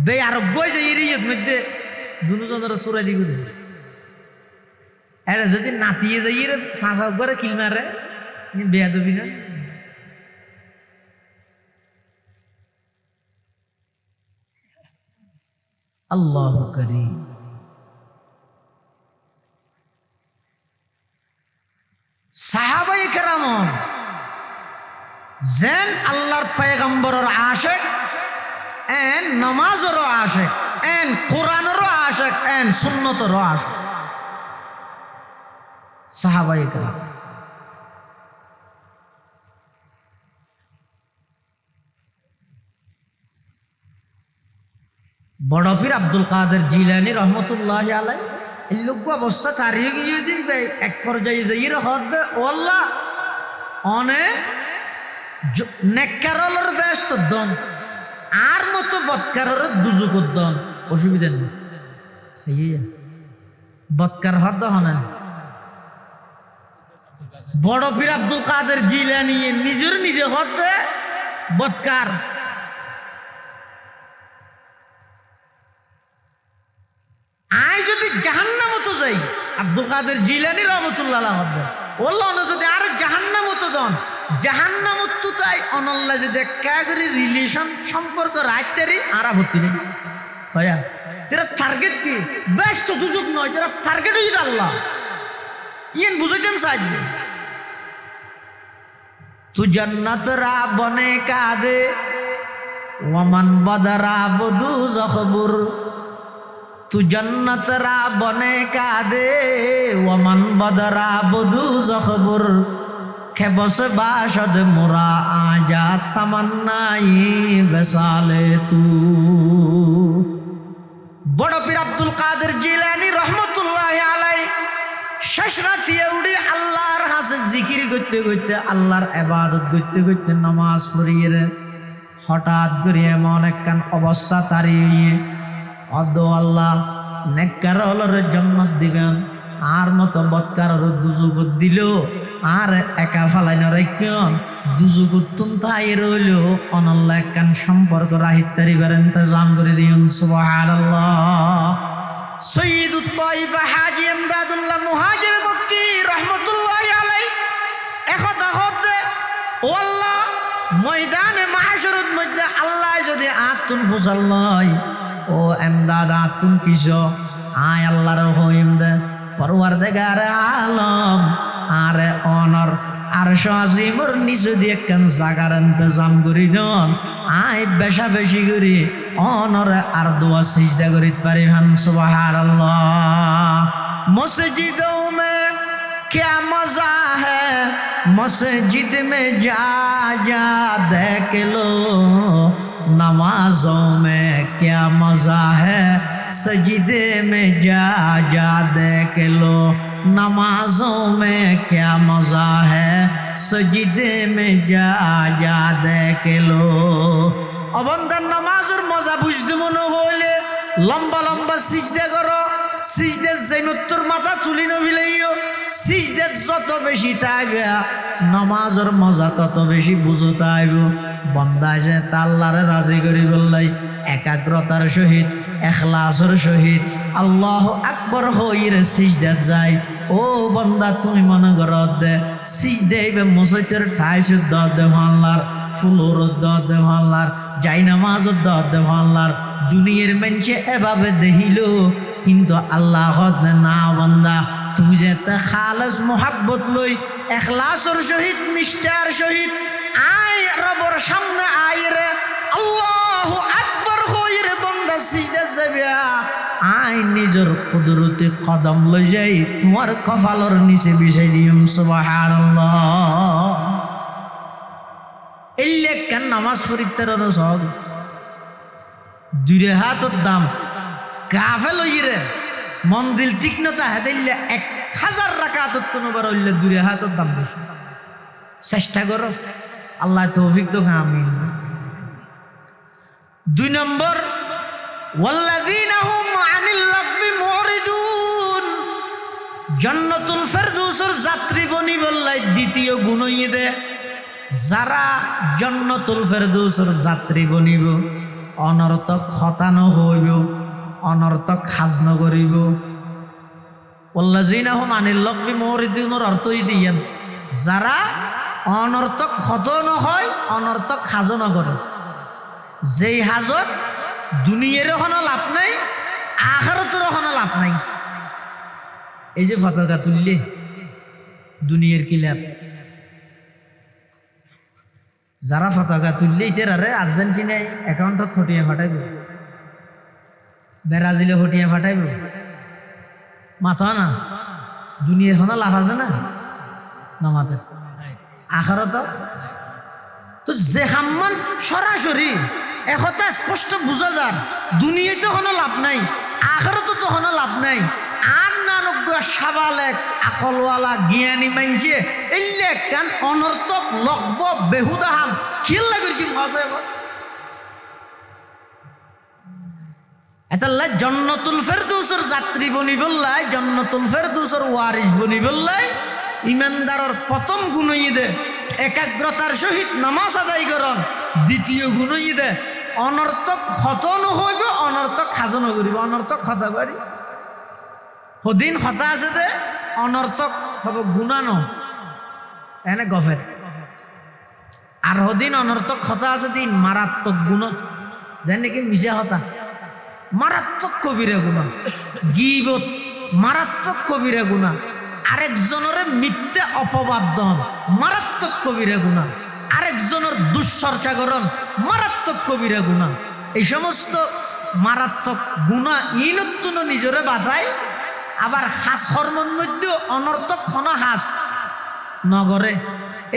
বে আরোগ্য যে ইরিয়ত মধ্যে দুজনের সুরা দি করে এরা যদি নাতিয়ে যাই রে সাসা করে কিল মারে বেয়াদবি না। আল্লাহ করিম সাহাবায়ে কেরাম যেন আল্লাহর পয়গম্বরের আশিক এন নামাজেরও আশিক এন কোরআনেরও আশিক এন সুন্নতেরও আশিক সাহাবায়ে কেরাম। বড় পীর আব্দুল কাদের জিলানী রহমতুল্লাহ আলাই এই লোক অবস্থা তারিয়ে গিয়ে দিবে এক পর্যায়ে যাই হদ ওল্লাহ অনেক নেককারলের ব্যস্ত দন আর মতো বৎকারের দুজুকর দন অসুবিধা নেই সেই বৎকার হদ হনে। বড় পীর আব্দুল কাদের জিলানী নিজের নিজে হদ বৎকার আই যদি জাহান্নামত যাই আব্দুল কাদের জিলানী রহমতুল্লাহ ওল্লাহ যদি আর জাহান্নামত দন জাহান্নামত তাই অনল্লা যদি একাগরি রিলেশন সম্পর্ক রাখতেরি আর আপত্তি নেই ছয়া তেরা টার্গেট কি ব্যস্ত দুজক নয় তেরা টার্গেট হয়ে যেত আল্লাহ ইয়েন বুঝাইতেম চাই তু জন্নত রা বনে কাদে ওমান বদরা বধু জখবুর तू जन्नत रा बने का दे वमन बदरा बधु जखबुर खेबस बाशद मुरा आजा तमन्नाई बेसाले तू। बड़ पीर अब्दुल कादिर जिलानी रहमतुल्लाह आलाई शेष रातिए उड़ी आल्लाहर हासे जिकिर करते करते आल्लाहर इबादत करते करते नमाज पढ़िए हठाৎ করে এমন একখান অবস্থা তারিয়ে অদ আল্লাহ নেককারলের জান্নাত দিবেন আর মতো বৎকারের দুজুক দিল আর একা ফালাই না রাখেন দুজুকুত্তুন তাই রইল অনল্লা একখান সম্পর্ক রাহিতারিবার ইন্তজাম করে দিন সুবহানাল্লাহ। সৈয়দুত তাইফা হাজী ইমদাদুল্লাহ মুহাজির মক্কি রহমতুল্লাহি আলাইহি একথা হতে ও আল্লাহ ময়দানে মাহশরের মধ্যে আল্লাহ যদি আতুন ফুসাল নয় ও এমদাদ আতুন কিস আয় আল্লাহর হইম দে পরওয়ারদিগার আলম আরে অনর আরশ আজিমর নিচে দিয়ে একখান জাগার ইন্তজাম করি দন আয় বেশা বেশি করি অনরে আর দোয়া সিজদা করিত পারিবেন সুবহানাল্লাহ। মসজিদোं में क्या मजा है मस्जिद में जा जा देख लो नमाजों में क्या मजा है सजदे में जा जा देख लो नमाजों में क्या मजा है सजदे में जा जा देख लो। অবন্দার নামাজের মজা বুঝতে মনে হইলে লম্বা লম্বা সিজদা করো, সিজদার জাইমত্তর মাথা তুলি নভিলেইও সিজদার যত বেশি তাইবে নামাজের মজা তত বেশি বুঝতে আইব। বন্দা যে আল্লাহরে রাজি করি বললাই একাগ্রতার সহিত এখলাসের সহিত আল্লাহ আকবর হইরে সিজদা যায়। ও বন্দা তুমি মনে করো দে সিজদাইবে মসজিদের ঠাইছে দে আল্লাহর ফুলোর দে আল্লাহর যাই নামাজের দে আল্লাহর দুনিয়ার মানুষে এভাবে দেখিল কিন্তু আল্লাহ না বন্দা তুমি যে খালেস মোহাব্বত লই এখলাসের সহিত নিষ্ঠার সহিত আয় রবর সামনে আয় রে আল্লাহু আকবার হইরে বন্দা সিজদা যাবে আয় নিজের কুদরতে কদম লই যাই তোমার কপালের নিচে বিছাই দিম সুবহানাল্লাহ। এলে কেন নামাজ পড়িতে সহজ দুই হাতের দাম কাফে লইরে মন দিল ঠিক নতা হেদিলে 1000 রাকাতত কোনোবার হইলে 2 হাতের দাম বেশি চেষ্টা করো আল্লাহ তৌফিক তো আমিন। 2 নম্বর ওয়াল্লাযীনা হুম আনিল লাগবি মুরিদুন জান্নাতুল ফেরদৌসের যাত্রী বনি বললাই দ্বিতীয় গুণ দে যারা জান্নাতুল ফেরদৌসের যাত্রী বনিব অনর্থক হতানো হইব অনর্থক খাজন করিব। ওয়াল্লাযীনা হুম আনিল লাগবি মুরিদুনের অর্থই দিয়েন যারা অনর্থক হতন হয় অনর্থক খাজন করে। যেই হাজত দুনিয়ারও কোনো লাভ নাই আখিরাতেরও কোনো লাভ নাই। এই যে পতাকা তুললে দুনিয়ার কি লাভ? যারা পতাকা তুললে ইতারে আর্জেন্টিনায় অ্যাকাউন্টত হটিয়ে ফাটাইব, ব্রাজিলে হটিয়ে ফাটাইব, মাথা না দুনিয়ার কোনো লাভ আছে না নামাতের আখিরাত তো যে হাম্মান সরাসরি একথা স্পষ্ট বুঝা যার দুনিয়াতে কোনো লাভ নাই আখিরাতে তো কোনো লাভ নাই। আর নানজ্ঞ সাবালেক আকলওয়ালা জ্ঞানী মানছে এলে কান অনর্থক লগ্ব বেহুদা হাম খেল লাগে কি মজা এতাল্লা জান্নাতুল ফেরদৌসের যাত্রী বনি বললাই জান্নাতুল ফেরদৌসের ওয়ারিস বনি বললাই ইমানদারের প্রথম গুণ দে একাগ্রতার সহিত নামাজ আদায় করন। দ্বিতীয় গুণ দে অনর্থক হতন হইব অনর্থক খাজন করিব। অনর্থক হতা পারি সদিন হতা আছে দে অনর্থক হব গুণানো এনে গফের আর সদিন অনর্থক হতা আছে দিন মারাত্মক গুণ যেন নাকি মিশা হতা মারাত্মক কবিরা গুণা গীবত মারাত্মক কবিরা গুণা আরেকজনের মিথ্যে অপবাদ দন মারাত্মক কবিরা গুণা আরেকজনের দুঃচর্চা করন মারাত্মক কবিরা গুণা। এই সমস্ত মারাত্মক গুণা ইনতুন নিজরে বাঁচায় আবার হাস কর্মর মধ্যে অনর্থক খনা হাস নগরে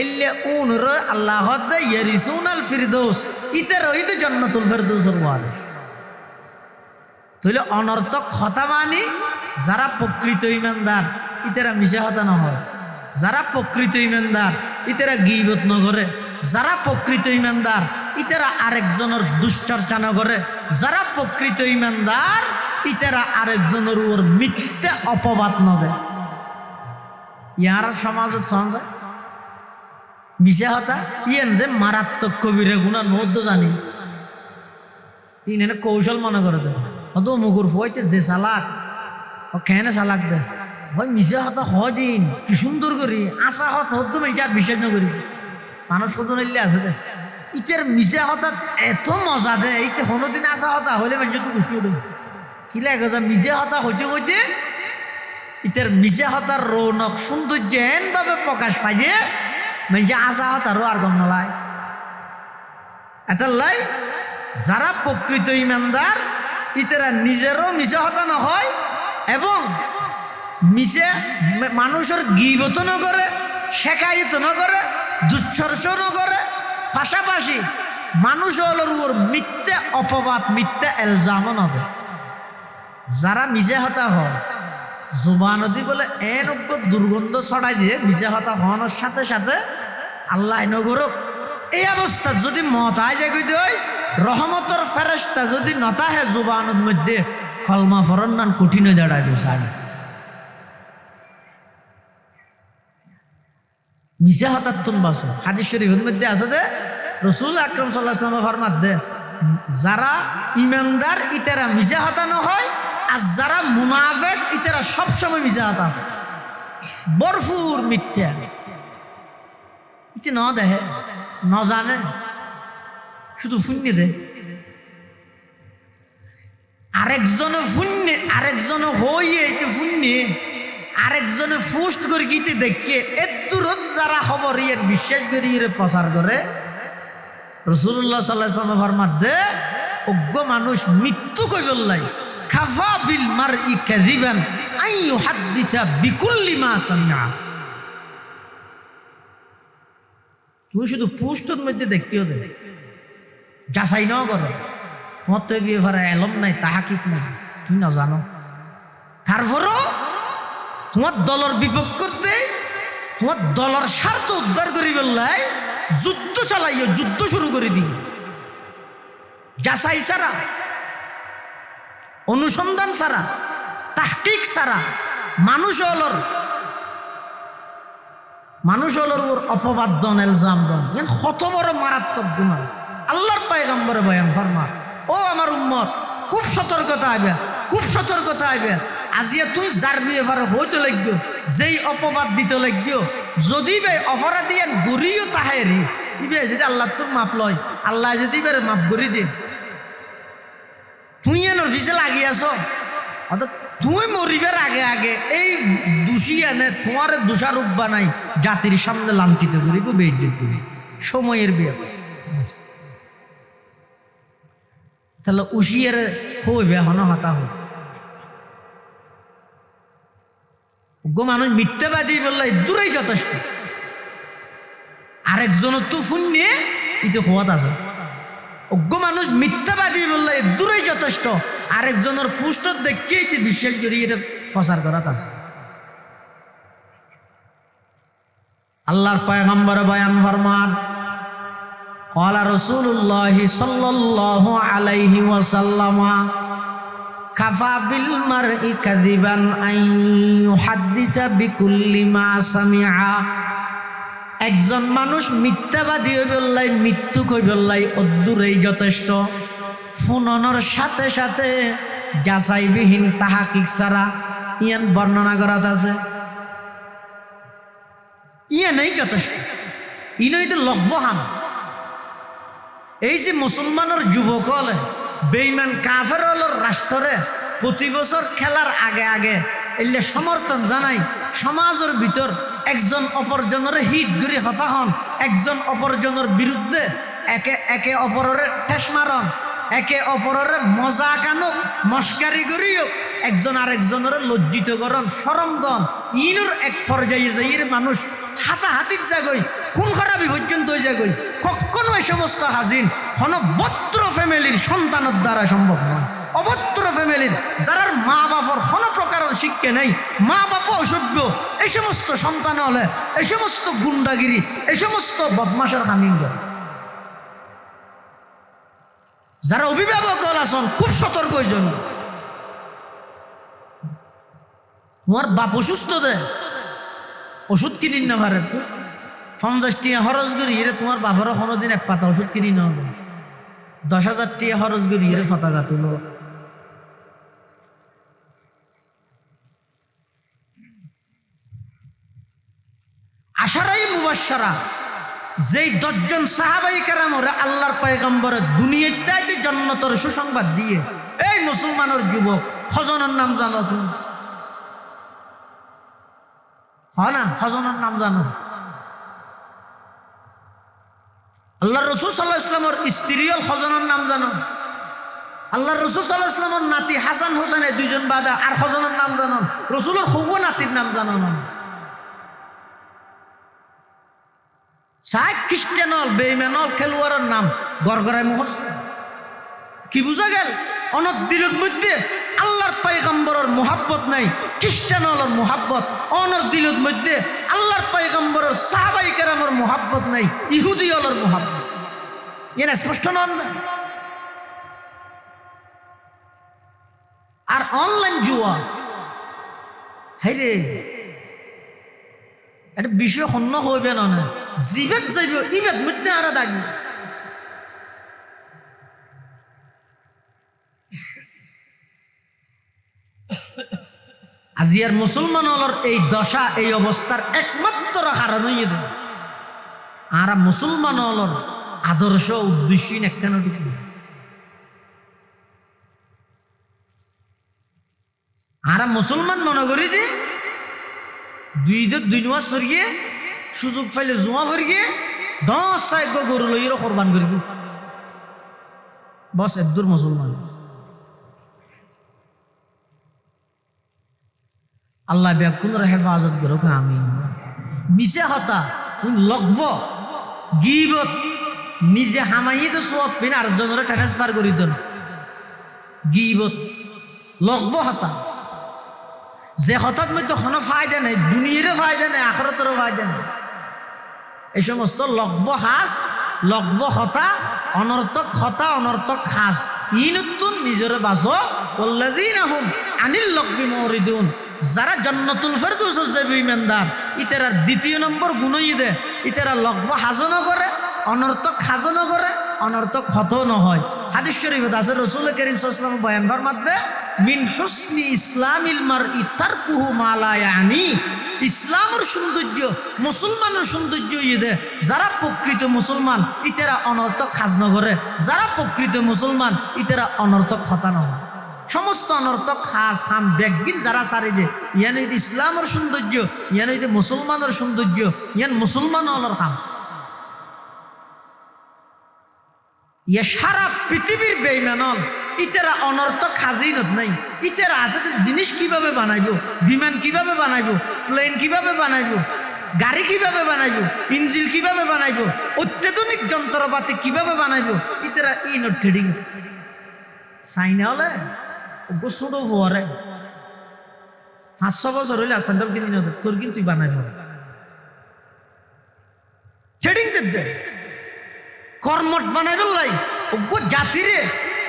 এলে উনর আল্লাহ ইয়ারিসুনাল ফিরদৌস ইতে রইতে জান্নাতুল ফেরদৌসের ওয়ারিস। তাহলে অনর্থক হতা মানি যারা প্রকৃত ইমানদার ইতারা মিশা হতা না হয়, যারা প্রকৃত ইমানদার ইতারা গীবত ন করে, যারা প্রকৃত ইমানদার ইতারা আরেকজনের দুশ্চর্চা ন করে, যারা প্রকৃত ইমানদার ইতারা আরেকজনের ওর মিথ্যে অপবাদ ন দেয়। ইয়ার সমাজত সঞ্জয় মিশা হতা ইয়েন যে মারাত্মক কবিরে গুণা নদ্য জানি ইনে কৌশল মনে করে দেয় অত মুগুর ফইতে যে চালাক ও কেন চালাক দে হয় মিশা হতা হয় দিন কি সুন্দর করি আশা হত হতো মেয়ে আর বিশ্বাস না করি মানুষ কত নিলে আছে দে ইতের মিশা হঠাৎ এত মজা দে ইতে কোনোদিন আশা হতা হলে মানুষ খুশি উঠে কি লাগে যা মিশা হতা হইতে হইতে ইতের মিশা হতার রৌনক সৌন্দর্য এনভাবে প্রকাশ পাই যে মানে আশা হতারও আর গম নলায় এটার লাই যারা প্রকৃত ইমানদার ইতেরা নিজেরও মিশা হতা নহয় এবং মিশে মানুষের গিবত ন করে শেখায়িত ন করে দুঃচর্চ ন করে পাশাপাশি মানুষ হলোর উপর মিথ্যে অপবাদ মিথ্যে এলজামও নবে যারা মিশে হতা হয় জুবানদি বলে এনজ্ঞ দুর্গন্ধ ছড়াই দিয়ে মিশে হতা হওয়ানোর সাথে সাথে আল্লাহ নগরক এই অবস্থা যদি মতায় যে কই দেয় রহমতর ফেরেশতা যদি নতাহে জুবানের মধ্যে কলমা ফরন নান কঠিন হয়ে দাঁড়ায় সাহেব মিশা হতার তুন বাসো হাদিস শরীফের মধ্যে আছে দে রসুল আকরাম সাল্লাল্লাহু আলাইহি ওয়াসাল্লাম ফরমাত দে যারা ইমানদার ইতারা মিশা হতা ন হয় আর যারা মুনাফিক ইতারা সবসময় মিশা হতা ভরপুর মিথ্যা ইতে ন দেহে ন জানে শুধু শূন্য দে আরেকজনে শূন্য আরেকজনে হইয়ে এতে শূন্য আরেকজনে পোস্ট করে গিতে দেখে এতুরত যারা খবর ইয়ে বিশ্বাস করে ইয়ে প্রচার করে রাসূলুল্লাহ সাল্লাল্লাহু আলাইহি ওয়াসাল্লাম ফরমাত দে অজ্ঞ মানুষ মৃত্যু কই বললাই খাফা বিল মারই কাযিবান আই ইউহাদ্দিসা বিকুল্লি মা সামিআ তুই শুধু পোস্টের মধ্যে দেখতেও দে যাচাই ন করে মত বিয়ে ভরা এলম নাই তাহাকিক নাই তুই না জানো তারপরও তোমার দলের বিপক্ষে তোমার দলের স্বার্থ উদ্ধার করি বললাই যুদ্ধ চালাইও যুদ্ধ শুরু করে দিই যাচাই ছাড়া অনুসন্ধান ছাড়া তাহকিক ছাড়া মানুষ হলর ওর অপবাদ দন এলজাম দন কত বড় মারাত্মক গুনাহ আল্লাহর পয়গম্বরে বয়ান ফরমা ও আমার উম্মত খুব সতর্কতা আইবে খুব সতর্কতা আইবে আজিয়া তুই যার বিয়ে ভার হইতে লাগবে যেই অপবাদ দিতে লাগবে যদি বে অপরাধী গড়িও তাহেরি ইবে যদি আল্লাহ তোর মাপ লয় আল্লাহ যদি বের মাপ গড়ি দে তুই এর ভিজে লাগি আছো অর্থাৎ তুই মরিবার আগে আগে এই দোষী এনে তোমার দোষারোপ বানাই জাতির সামনে লাঞ্ছিত করিব বেইজ্জত করি সময়ের বিয়ে তাহলে উশিয়ার হইবে হন হতা হোক গো মানুষ মিথ্যাবাদী বললে দূরেই যথেষ্ট আরেকজন তো ফোন নিয়ে ইতে হওয়াত আছে অজ্ঞ মানুষ মিথ্যাবাদী বললে দূরেই যথেষ্ট আরেকজনের পোস্টার দেখে ইতে বিশ্বাস করি এটা প্রচার করাত আছে আল্লাহর পয়গম্বর বয়ান ফরমান قال رسول الله صلى الله عليه وسلم كفى بالمرء كذبا أن يحدث بكل ما سمع একজন মানুষ মিথ্যাবাদী হই বললাই মৃত্যু কই বললাই অদূরেই যথেষ্ট ফুননের সাথে সাথে যাচাইবিহীন তাহাকিক ছাড়া ইয়ান বর্ণনা করাত আছে ইয়ানেই যথেষ্ট ইনই তো লভ্যহান এই যে মুসলমানের যুবক হলে বেঈমান কাফের হলোর রাষ্ট্রে প্রতি বছর খেলার আগে আগে এলে সমর্থন জানাই সমাজের ভিতর একজন অপরজনের হিট গড়ি হতা হন একজন অপরজনের বিরুদ্ধে একে অপরের ঠেস মারন একে অপরের মজা কানুক মস্কারি করিও একজন আরেকজনের লজ্জিত করন শরম দন ইনুর এক পর্যায়ে যাইয়ের মানুষ হাতাহাতির জাগই কোন খারাপি পর্যন্ত জাগই কখনো এই সমস্ত হাজিন অনবদ্র ফ্যামিলির সন্তানের দ্বারা সম্ভব নয় অভদ্র ফ্যামিলির যারা মা বাপর কোনো প্রকারের শিক্ষা নেই মা বাপ অসভ্য এই সমস্ত সন্তান হলে এই সমস্ত গুন্ডাগিরি এই সমস্ত বদমাশের কামিন যায় যারা অভিভাবক হল আসন খুব সতর্ক জন্য তোমার বাপ অসুস্থ দে ওষুধ কিনিন না পারে 50 টিয়া খরচ করি এরে তোমার বাবারও কোনোদিন এক পাতা ওষুধ কিনি না 10,000 টিয়া খরচ করি এরে পতাকা তুলো। আশারাই মুবাশশারা যেই 10 জন সাহাবায়ে কেরামরে আল্লাহর পয়গম্বর দুনিয়াতে জান্নাতের সুসংবাদ দিয়ে, এই মুসলমানের যুবক হজনের নাম জানো তুমি? হয় না? হজনের নাম জানো? আল্লাহ রসুল সাল্লাল্লাহু আলাইহি ওয়াসাল্লামের স্ত্রীর হজনের নাম জানো? আল্লাহ রসুল সাল্লাল্লাহু আলাইহি ওয়াসাল্লামের নাতি হাসান হোসেন এই 2 জন বাদা আর হজনের নাম জানো? রসুলের হুবু নাতির নাম জানো না? সাই খ্রিস্টানল বেইমানল খেলোয়াড়ের নাম গড়গড়ায় মুখস্থ। কি বুঝা গেল? অনদিনের মধ্যে আল্লাহর পয়গম্বরের মোহাব্বত নাই, খ্রিস্টানলের মোহাব্বত। অনর দিলের মধ্যে আল্লাহর পয়গম্বরের সাহাবায়ে কেরামের মোহাব্বত নাই, ইহুদিয়লের মোহাব্বত। এরা স্পষ্ট নন না? আর অনলাইন জুয়া, হাই রে এটা বিষয় হন্য হইবে না, জিবেত যাইব ইবেত মধ্যে আরা দাগি। আজিয়ার মুসলমান হলর এই দশা এই অবস্থার একমাত্র কারণ হইয়ে দেয় আর মুসলমান হলর আদর্শ উদ্দেশ্য কেন ঢুকি। আর মুসলমান মনে করি দি 2 মাস ফরিয়ে সুযোগ পাইলে জুয়া ফরিয়ে 10 সাইক গরু লইয়েরও কোরবান করি বস এদুর মুসলমান। আল্লাহ ব্যাকুনের হেফাজত করুক আমিন। মিশে হতা লগ্ব গিবত নিজে হামাইয়ে তো সব পিন আরেকজনের ট্রান্সফার করি দেন। গিবত লগ্ব হতা যে হঠাৎ মধ্যে কোনো ফায়দা নেই, দুনিয়ারও ফায়দা নেই, আখিরাতেরও ফায়দা নেই। এই সমস্ত লগ্ব হাস লগ্ব হতা অনর্থক হতা অনর্থক হাস ইনুতুন নিজের বাসো ওয়াল্লাযীনা হুম আনিল লগবি মুরিদুন। যারা জান্নাতুল ফেরদৌসে যাবে ইমানদার, ইতারা 2 নম্বর গুণই দে, ইতারা লগ্ব হাজনও করে, অনর্থক হাজনও করে, অনর্থক হতও নহয়। হাদিস শরীফে আছে রাসূল কারীম সাল্লাল্লাহু আলাইহি ওয়াসাল্লাম বয়ান ফরমাতে মিন হুসনি ইসলামিল মারই তারকুহু মা লা ইয়ানি। ইসলামের সৌন্দর্য মুসলমানের সৌন্দর্য ইয়ে যারা প্রকৃত মুসলমান ইতারা অনর্থক খাজ নগরে, যারা প্রকৃত মুসলমান ইতারা অনর্থক খতা নহয়। সমস্ত অনর্থক খাস হাম ব্যাগিন যারা সারি দে ইয়ান ইসলামের সৌন্দর্য, ইয়ান মুসলমানের সৌন্দর্য, ইয়ান মুসলমান হলর খাম। ইয়া সারা পৃথিবীর বেঈমানল ইতারা অনর্থক খাজিনত নাই। ইতারা আছে জিনিস কিভাবে বানাইব, বিমান কিভাবে বানাইব, প্লেন কিভাবে বানাইব, গাড়ি কিভাবে বানাইব, ইঞ্জিন কিভাবে বানাইব, অত্যাধুনিক যন্ত্রপাতি কিভাবে বানাইব, ইতারা ইনর ট্রেডিং চাইনা হলে ছোট হওয়ারে 500 বছর হইলে আসান্ডাল কিনি না তোর কিন্তু বানাইব trading they কর্মট বানাইব lie জাতিরে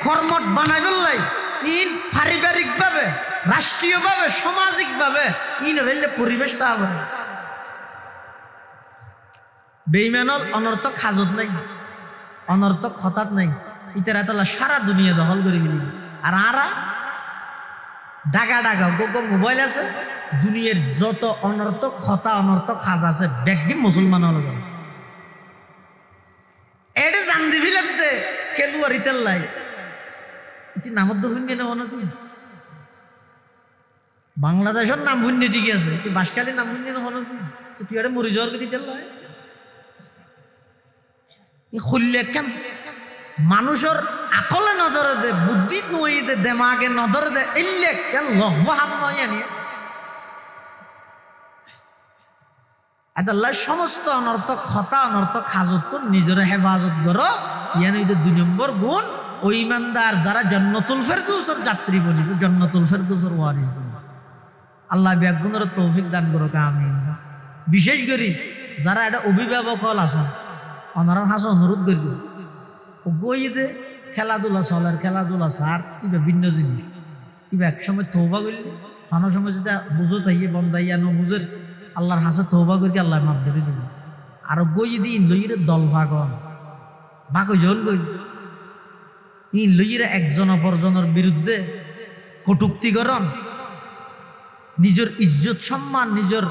কর্মট বানাইব lie. In পারিবারিকভাবে রাষ্ট্রীয়ভাবে সামাজিকভাবে ইন রইলে পরিবেশটা হবে। বেঈমানল অনর্থক হাজত নাই, অনর্থক হঠাৎ নাই, ইতারা তালা সারা দুনিয়া দখল করে গেলি। আর আরা ডাকা ডাকা গোগো মোবাইল আছে, দুনিয়ার যত অনর্থক হতা অনর্থক হাজ আছে ব্যাগদিন মুসলমান হলো যান এটা জানদি ফিলাতে খেলুয়ার ইতার লাই ইতি নামত দুফুন কেন অনতি বাংলাদেশের নাম ভুন্নি ঠিক আছে, তুই বাসকালী নাম ভুন্নি না অনতি তুই আরে মরি যাওয়ার কি ইতার লাই খুললে কেন মানুষের আকলে নজরে দে, বুদ্ধি নই দে, দেমাগে নজরে দে, এলে কেন লগ্ব হাম নয় আনি আল্লাহ সমস্ত অনর্থক হতা অনর্থক হাজত নিজের হেফাজত করো। ইয়ান 2 নম্বর গুণ ওই ইমানদার যারা জান্নাতুল ফেরদৌসের যাত্রী বলিব, জান্নাতুল ফেরদৌসের ওয়ারিস বলিব। আল্লাহ ব্যাগুনের তৌফিক দান করো আমিন। বিশেষ করে যারা এটা অভিভাবক হল আসন ওনারা হাসো অনুরোধ করব বইতে খেলাধুলা চলার খেলাধুলা সার কিবা ভিন্ন জিনিস কিবা একসময় তৌবা করলে কোনো সময় যদি বুঝো থাকি বন্ধাইয়া ন বুঝের আল্লাহর হাসে তৌবা করি আল্লাহ মাফ করে দেব। আর গই যদি ইন লইরে দল ভাগন ভাগই জল গই ইন লইরে একজন অপরজনের বিরুদ্ধে কটুক্তিকরণ নিজের ইজ্জত সম্মান নিজের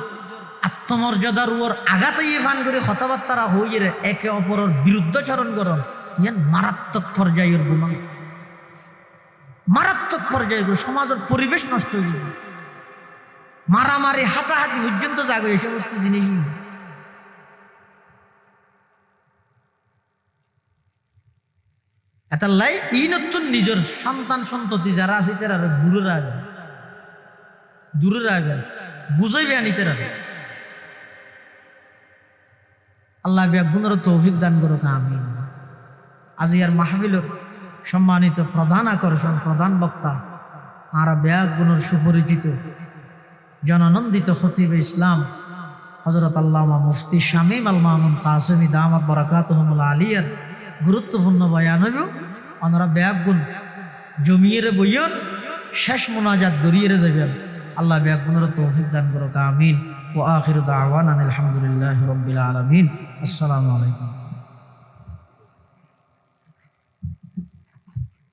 আত্মমর্যাদার উপর আঘাতে ফান করে কথাবার্তারা হইরে একে অপরের বিরুদ্ধাচরণ করন ইয়ান মারাত্মক পর্যায়ের গুণ মারাত্মক পর্যায়ের সমাজের পরিবেশ নষ্ট হয়ে যাবে মারামারি হাতাহাতি পর্যন্ত যাবে এই সমস্ত জিনিস এতাল্লাই ই নতুন নিজের সন্তান সন্ততি যারা আছে তারা দূরে রাখবেন বুঝাইবে আনিতে রাখবে আল্লাহ ব্যাগুণের তৌফিক দান করুক আমিন। আজি আর মাহফিলের সম্মানিত প্রধান আকর্ষণ প্রধান বক্তা আর ব্যাগুণের সুপরিচিত জনানন্দিত খতিব ইসলাম হযরত আল্লামা মুফতি শামীম আল মামুন কাসেমি দামাত বারাকাতুহুল আলিয়ার গুরুত্বপূর্ণ বয়ান হইব ওনারা ব্যাগুণ জমিয়ে বইয়ন শেষ মোনাজাত গড়িয়ে যাবেন আল্লাহ ব্যাগুণের তৌফিক দান করুক আমিন। ওয়া আখিরু দাওয়ানা আলহামদুলিল্লাহি রাব্বিল আলামিন। আসসালামু আলাইকুম।